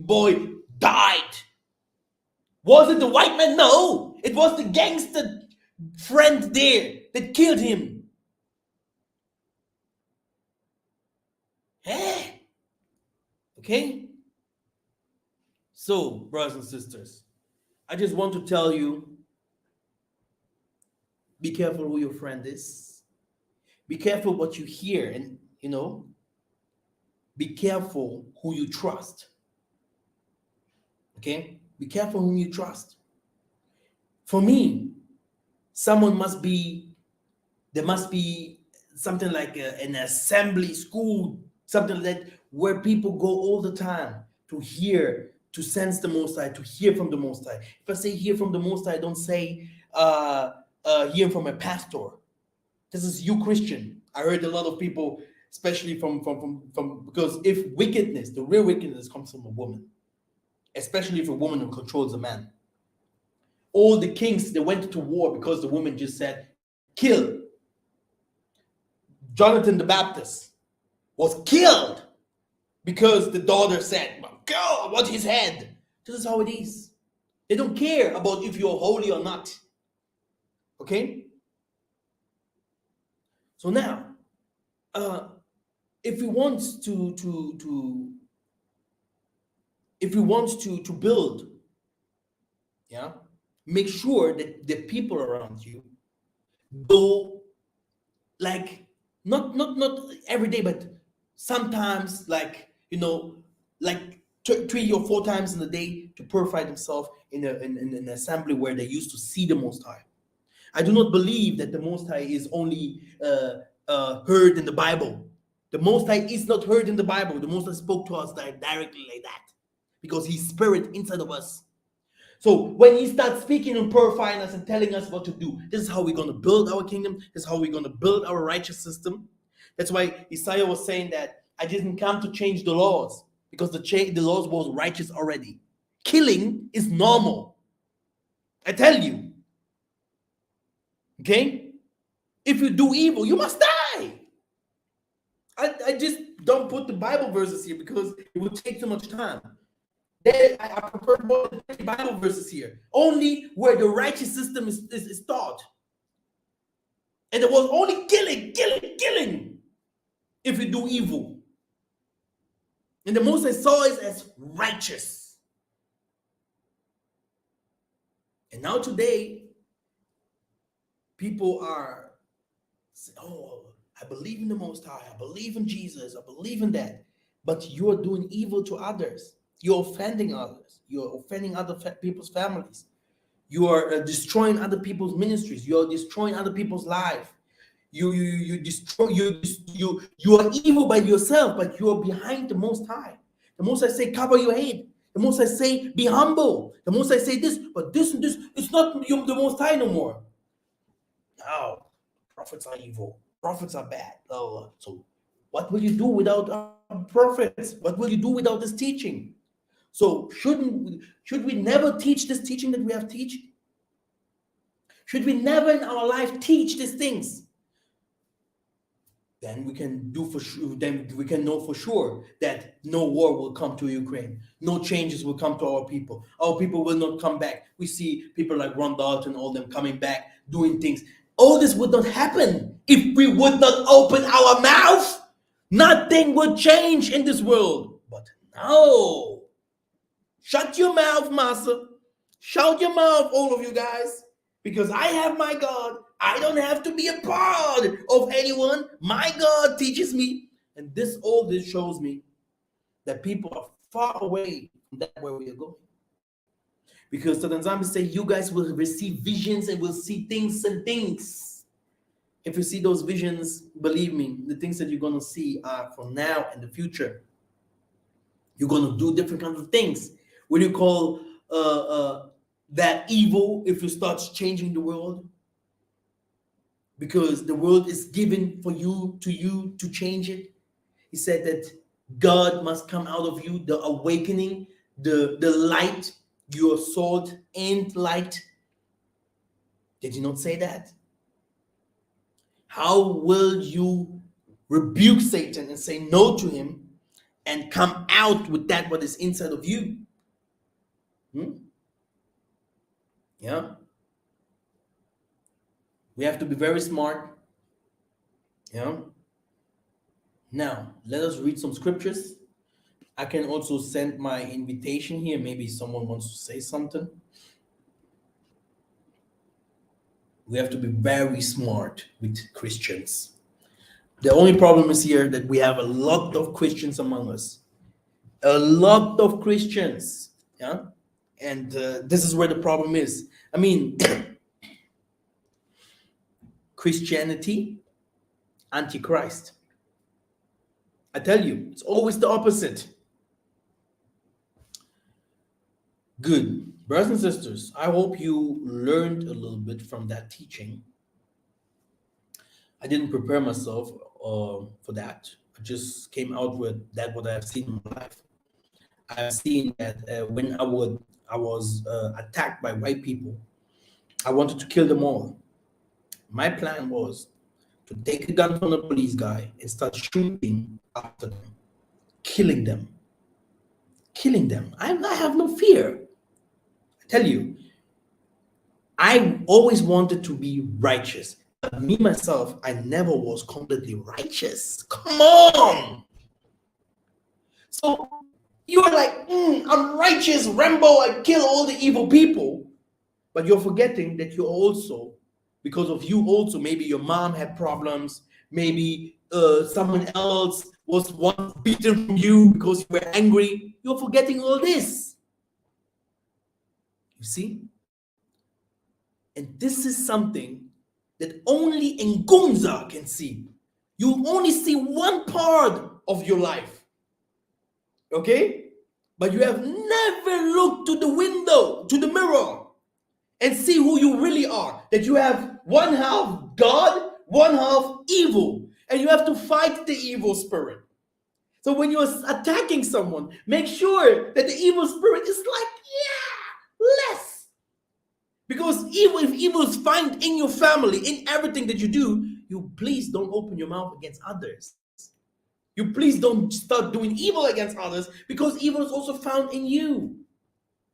boy died. Was it the white man? No. It was the gangster friend there that killed him. Eh? Okay? So, brothers and sisters, I just want to tell you, be careful who your friend is. Be careful what you hear, and be careful who you trust. Okay? Be careful whom you trust. For me, there must be something like an assembly school, something like that, where people go all the time to hear, to sense the Most High, to hear from the Most High. If I say hear from the Most High, I don't say hear from a pastor. This is you, Christian. I heard a lot of people, especially from because if wickedness, the real wickedness comes from a woman, especially if a woman who controls a man. All the kings, they went to war because the woman just said, kill. Jonathan the Baptist was killed because the daughter said, go, I want his head. This is how it is. They don't care about if you're holy or not. Okay? So now, if we want to build, make sure that the people around you go, like, not every day, but sometimes, like 3 or 4 times in a day, to purify themselves in an assembly where they used to see the Most High. I do not believe that the Most High is only heard in the Bible. The Most High is not heard in the Bible. The Most High spoke to us directly like that, because He's Spirit inside of us. So when He starts speaking and purifying us and telling us what to do, this is how we're going to build our kingdom. This is how we're going to build our righteous system. That's why Isaiah was saying that I didn't come to change the laws, because the laws was righteous already. Killing is normal. I tell you. Okay? If you do evil, you must die. I just don't put the Bible verses here because it would take too much time. I prefer more than 50 Bible verses here. Only where the righteous system is taught. And there was only killing if you do evil. And the Most High saw it as righteous. And now today, people are saying, oh, I believe in the Most High. I believe in Jesus. I believe in that. But you're doing evil to others. You're offending others. You're offending other people's families. You are destroying other people's ministries. You're destroying other people's lives. You are evil by yourself, but you are behind the Most High. The Most High say, cover your head. The Most High say, be humble. The Most High say this, but this and this, it's not the Most High no more. No, prophets are evil. Prophets are bad. So what will you do without prophets? What will you do without this teaching? So should we never teach this teaching that we have teach? Should we never in our life teach these things? then we can do for sure. Then we can know for sure that no war will come to Ukraine. No changes will come to our people. Our people will not come back. We see people like Ron Dalton, all them coming back, doing things. All this would not happen if we would not open our mouth. Nothing would change in this world. But no. Shut your mouth, Massa. Shut your mouth, all of you guys. Because I have my God. I don't have to be a part of anyone. My God teaches me. And all this shows me that people are far away from that where we are going. Because Tatanzambi say you guys will receive visions and will see things and things. If you see those visions, believe me, the things that you're going to see are from now and the future. You're going to do different kinds of things. What do you call that evil if you start changing the world? Because the world is given for you to change it. He said that God must come out of you, the awakening, the light, your salt and light. Did you not say that? How will you rebuke Satan and say no to him and come out with that what is inside of you? Yeah. We have to be very smart. Yeah. Now, let us read some scriptures. I can also send my invitation here. Maybe someone wants to say something. We have to be very smart with Christians. The only problem is here that we have a lot of Christians among us. A lot of Christians. Yeah. And this is where the problem is. I mean, Christianity, Antichrist. I tell you, it's always the opposite. Good. Brothers and sisters, I hope you learned a little bit from that teaching. I didn't prepare myself for that. I just came out with that what I've seen in my life. I've seen that when I was attacked by white people, I wanted to kill them all. My plan was to take a gun from the police guy and start shooting after them, killing them. Killing them. I have no fear. I tell you, I always wanted to be righteous. But me, myself, I never was completely righteous. Come on. So you're like, I'm righteous, Rambo, I kill all the evil people. But you're forgetting that you also, because of you also, maybe your mom had problems, maybe someone else was once beaten from you because you were angry. You're forgetting all this. You see? And this is something that only Ngunza can see. You only see one part of your life. Okay? But you have never looked to the window, to the mirror, and see who you really are. That you have one half God, one half evil. And you have to fight the evil spirit. So when you're attacking someone, make sure that the evil spirit is like, less. Because if evil is found in your family, in everything that you do, you please don't open your mouth against others. You please don't start doing evil against others, because evil is also found in you.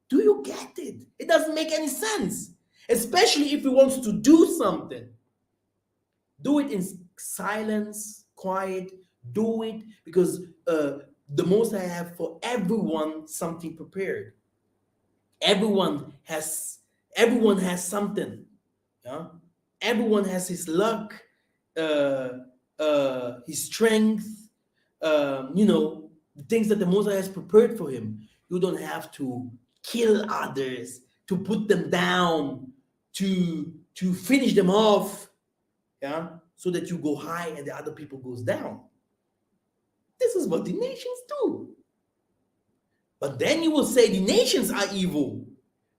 Do you get it? It doesn't make any sense. Especially if you want to do something. Do it in silence, quiet. Do it because the Most I have for everyone something prepared. Everyone has something. Yeah? Everyone has his luck, his strength, the things that the Most High has prepared for him. You don't have to kill others, to put them down, to finish them off, yeah, so that you go high and the other people goes down. This is what the nations do. But then you will say the nations are evil.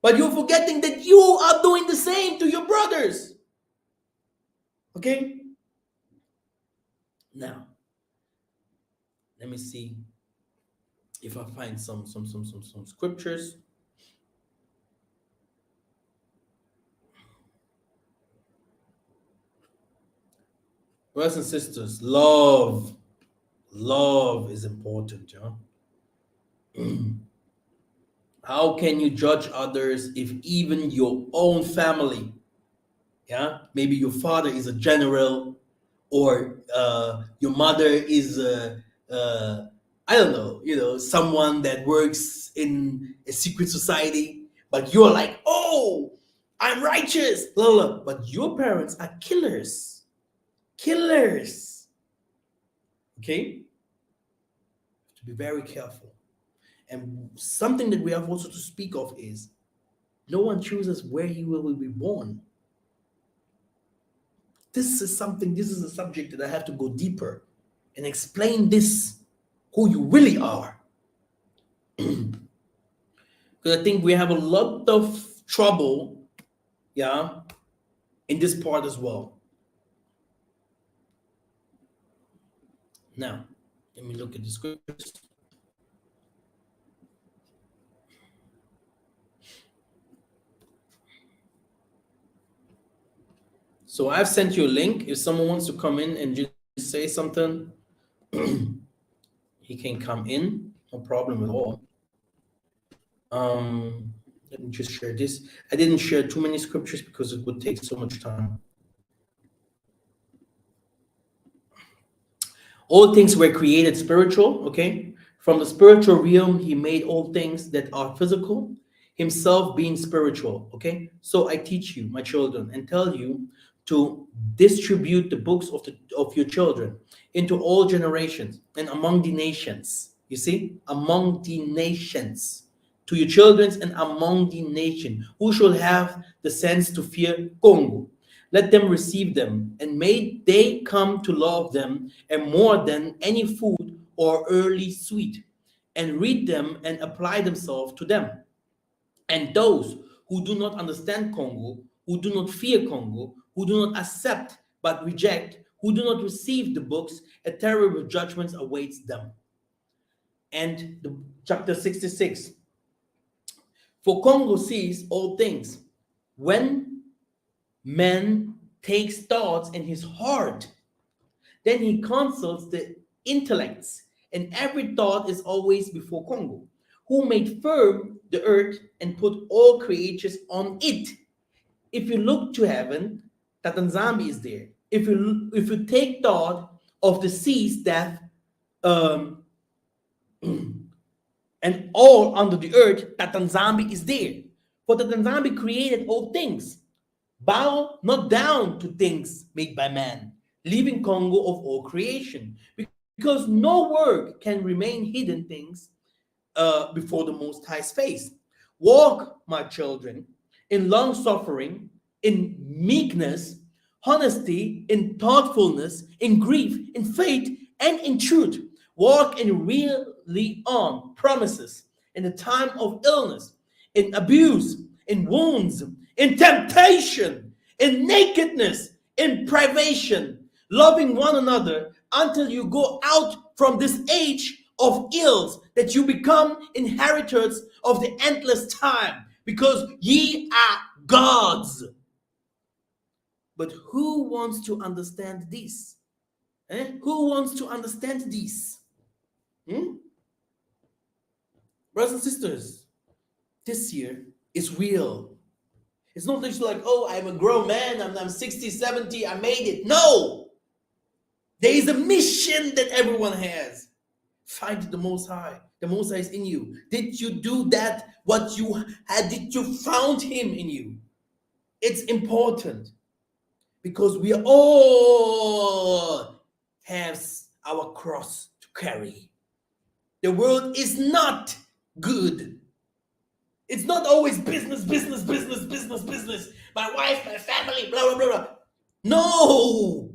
But you're forgetting that you are doing the same to your brothers. Okay? Now, let me see if I find some scriptures. Brothers and sisters, love is important. How can you judge others if even your own family, maybe your father is a general, or your mother is I don't know, someone that works in a secret society, but you're like, oh, I'm righteous, blah, blah, blah. But your parents are killers. Okay, to be very careful. And something that we have also to speak of is no one chooses where he will be born. This is a subject that I have to go deeper and explain this, who you really are. Because I think we have a lot of trouble, in this part as well. Now, let me look at the scriptures. So I've sent you a link. If someone wants to come in and just say something, he can come in, no problem at all. Let me just share this. I didn't share too many scriptures because it would take so much time. All things were created spiritual, okay? From the spiritual realm, he made all things that are physical, himself being spiritual, okay? So I teach you, my children, and tell you to distribute the books of your children into all generations and among the nations. You see? Among the nations. To your children and among the nation, who shall have the sense to fear Congo. Let them receive them, and may they come to love them, and more than any food or earthly sweet, and read them and apply themselves to them. And those who do not understand Congo, who do not fear Congo, who do not accept but reject, who do not receive the books, a terrible judgment awaits them. And chapter 66. For Congo sees all things. When man takes thoughts in his heart, then he consults the intellects, and every thought is always before Congo, who made firm the earth and put all creatures on it. If you look to heaven, Tatanzambi is there. If you take thought of the seas that and all under the earth, Tatanzambi is there. For Tatanzambi created all things. Bow not down to things made by man, leaving Congo of all creation, because no work can remain hidden things before the Most High's face. Walk, my children, in long suffering, in meekness, honesty, in thoughtfulness, in grief, in faith, and in truth. Walk in really on promises, in the time of illness, in abuse, in wounds, in temptation, in nakedness, in privation, loving one another until you go out from this age of ills, that you become inheritors of the endless time, because ye are gods. But who wants to understand this? Who wants to understand this? Brothers and sisters, this year is real. It's not just like, oh, I'm a grown man, I'm 60, 70, I made it. No! There is a mission that everyone has. Find the Most High. The Most High is in you. Did you do that, what you had? Did you found Him in you? It's important, because we all have our cross to carry. The world is not good. It's not always business. My wife, my family, blah, blah, blah, blah. No!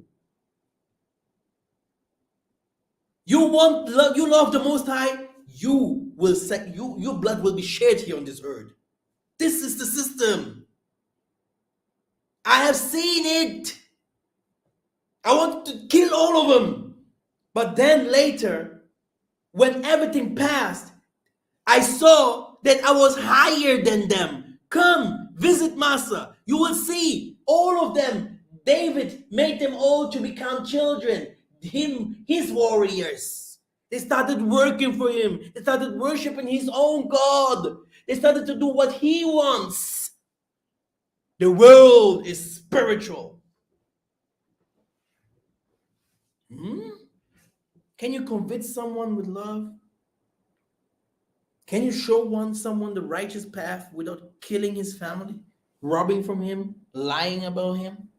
You want love, you love the Most High, you will your blood will be shed here on this earth. This is the system. I have seen it. I want to kill all of them. But then later, when everything passed, I saw that I was higher than them. Come, visit Massa. You will see all of them David made them all to become children, his warriors. They started working for him. They started worshiping his own God. They started to do what he wants. The world is spiritual. Can you convince someone with love? Can you show someone the righteous path without killing his family, robbing from him, lying about him?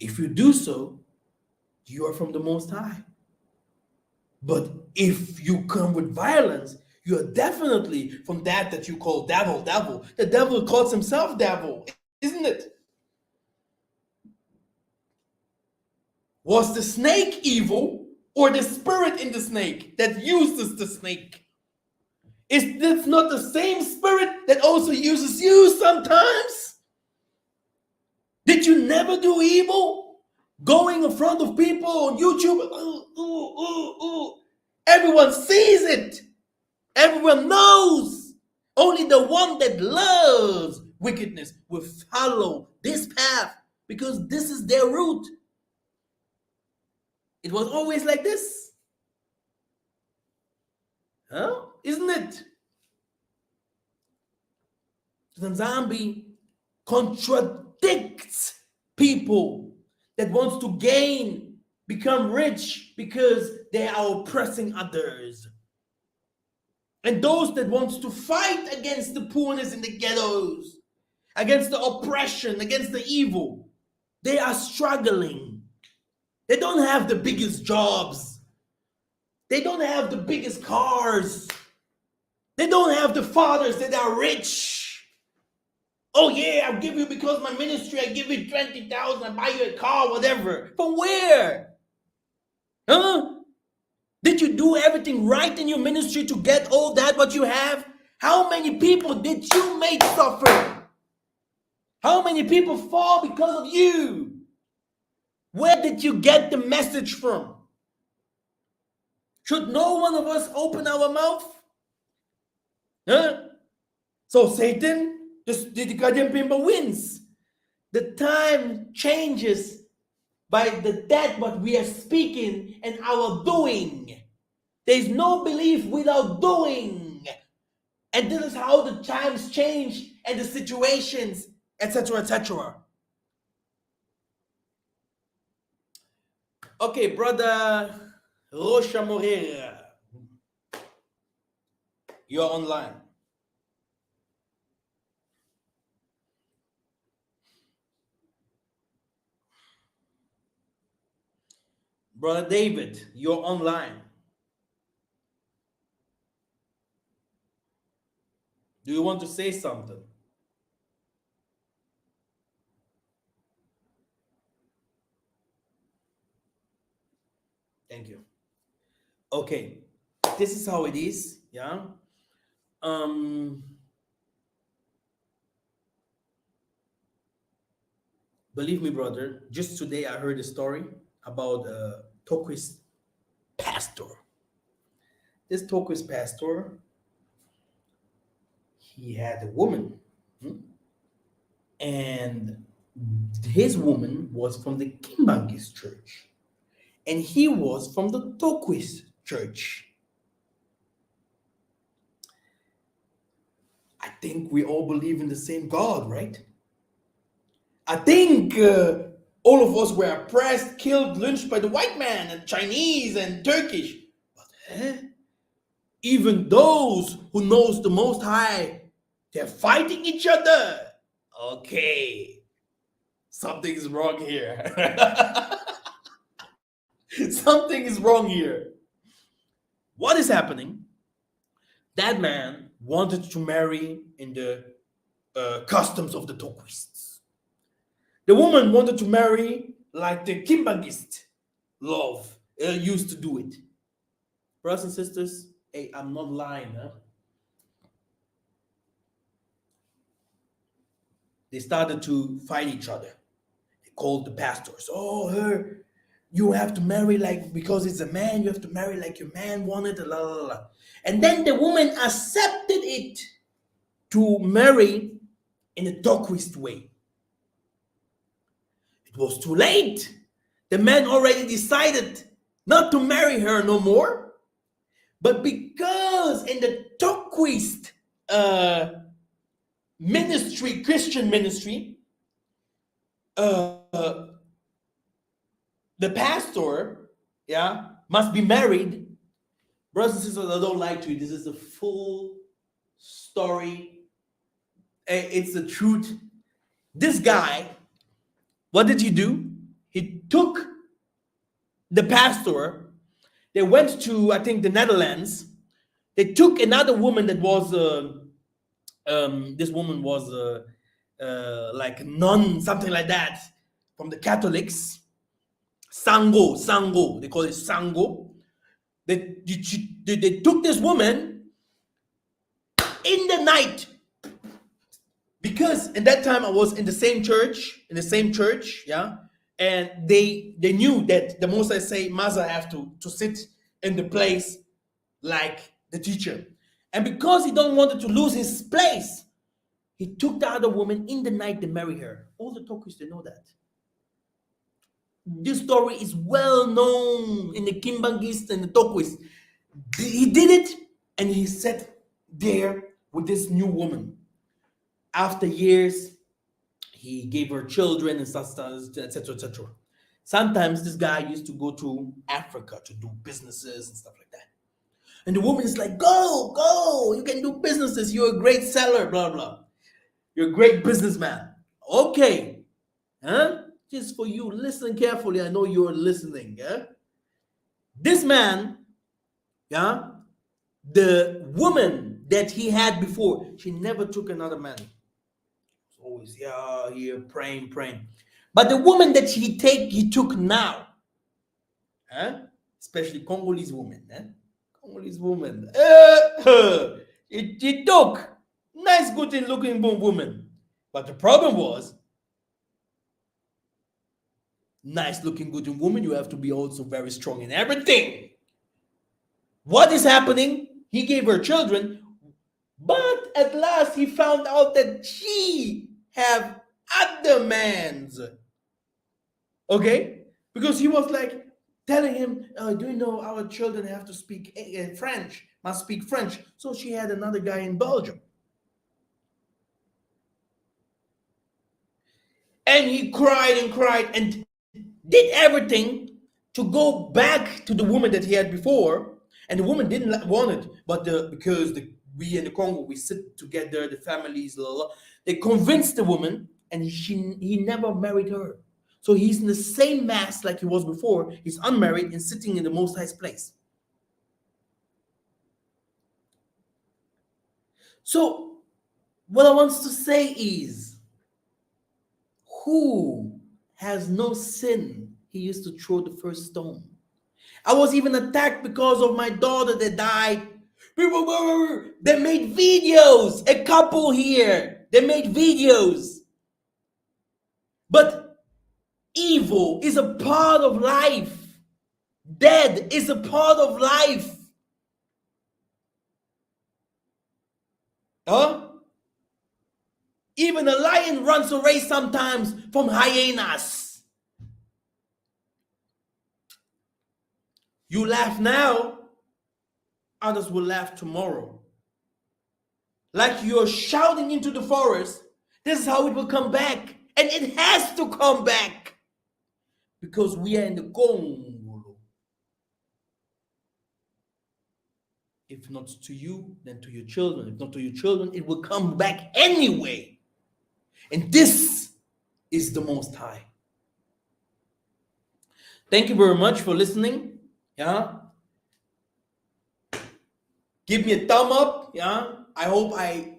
If you do so, you are from the Most High. But if you come with violence, you are definitely from that you call devil. The devil calls himself devil, isn't it? Was the snake evil, or the spirit in the snake that uses the snake? Is this not the same spirit that also uses you sometimes? Did you never do evil? Going in front of people on YouTube, everyone sees it. Everyone knows. Only the one that loves wickedness will follow this path because this is their root. It was always like this. Huh? Isn't it? Zanzambi contradicts people that wants to become rich because they are oppressing others. And those that wants to fight against the poorness in the ghettos, against the oppression, against the evil, they are struggling. They don't have the biggest jobs. They don't have the biggest cars. They don't have the fathers that are rich. Oh yeah, I'll give you, because my ministry, I give you 20,000, I buy you a car, whatever. From where? Huh? Did you do everything right in your ministry to get all that what you have? How many people did you make suffer? How many people fall because of you? Where did you get the message from? Should no one of us open our mouth? Huh? So Satan, the goddamn people wins. The time changes by that what we are speaking and our doing. There is no belief without doing. And this is how the times change and the situations, etc., etc. Okay, brother Rocha Moreira, you're online. Brother David, you're online. Do you want to say something? Thank you. Okay, this is how it is, yeah. Believe me, brother, just today I heard a story about a Tokwis pastor. This Tokwis pastor, he had a woman, and his woman was from the Kimbangis church, and he was from the Tokwis church. I think we all believe in the same God, right? I think all of us were oppressed, killed, lynched by the white man and Chinese and Turkish. But even those who knows the Most High, they're fighting each other. Okay, something is wrong here. Something is wrong here. What is happening? That man wanted to marry in the customs of the Toquists. The woman wanted to marry like the Kimbangist love used to do it. Brothers and sisters, hey, I'm not lying, huh? They started to fight each other. They called the pastors. Oh, you have to marry like, because it's a man, you have to marry like your man wanted, la la la. And then the woman accepted it to marry in a Tokwist way. It was too late. The man already decided not to marry her no more. But because in the Toquist ministry, Christian ministry, the pastor, yeah, must be married. Brothers and sisters, I don't lie to you. This is a full story. It's the truth. This guy, what did he do? He took the pastor. They went to, I think, the Netherlands. They took another woman that was, this woman was like a nun, something like that, from the Catholics. Sango. They call it Sango. They took this woman in the night, because in that time I was in the same church, yeah, and they knew that the most I say Massa have to sit in the place like the teacher, and because he don't wanted to lose his place, he took the other woman in the night to marry her. All the talkers, they know that. This story is well known in the Kimbangist and the Tokwis. He did it, and he sat there with this new woman. After years, he gave her children and stuff, etc., etc. Sometimes this guy used to go to Africa to do businesses and stuff like that. And the woman is like, go, you can do businesses. You're a great seller, blah, blah. You're a great businessman. Okay. Huh? Just for you, listen carefully. I know you're listening. Yeah? This man, yeah, the woman that he had before, she never took another man. Always, yeah, here praying. But the woman that he took now, huh? Especially Congolese woman, Congolese woman, he took nice, good looking woman. But the problem was, nice looking good woman, you have to be also very strong in everything. What is happening? He gave her children, but at last he found out that she have other mans. Okay? Because he was like telling him, do you know our children have to speak French, must speak French. So she had another guy in Belgium. And he cried and did everything to go back to the woman that he had before. And the woman didn't want it, but because we in the Congo, we sit together, the families, blah, blah, they convinced the woman, and he never married her. So he's in the same mass like he was before. He's unmarried and sitting in the Most High's place. So what I want to say is, who has no sin, he used to throw the first stone. I was even attacked because of my daughter that died. They made videos. A couple here. They made videos. But evil is a part of life. Death is a part of life. Huh? Even a lion runs away sometimes from hyenas. You laugh now, others will laugh tomorrow. Like you're shouting into the forest, this is how it will come back. And it has to come back. Because we are in the Congo. If not to you, then to your children. If not to your children, it will come back anyway. And this is the Most High. Thank you very much for listening. Yeah. Give me a thumb up. Yeah. I hope I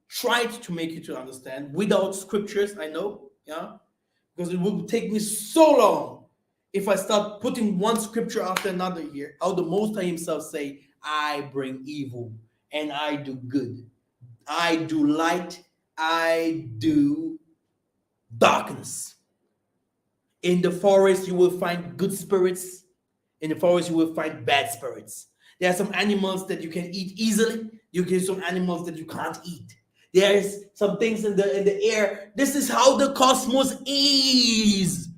tried to make you to understand without scriptures. I know. Yeah. Because it will take me so long if I start putting one scripture after another here. How the Most High himself say, I bring evil and I do good. I do light. I do darkness. In the forest, you will find good spirits. In the forest, you will find bad spirits. There are some animals that you can eat easily. You get some animals that you can't eat. There's some things in the air. This is how the cosmos is.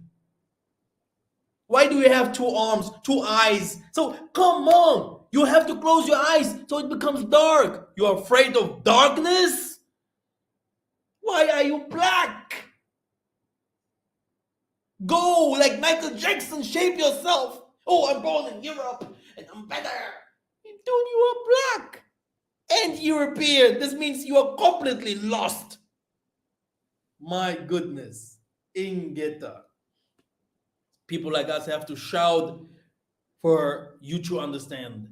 Why do you have two arms, two eyes? So come on, you have to close your eyes so it becomes dark. You're afraid of darkness? Why are you black? Go like Michael Jackson, shape yourself. Oh, I'm born in Europe and I'm better. Dude, you are black and European. This means you are completely lost. My goodness. Ingeta. People like us have to shout for you to understand.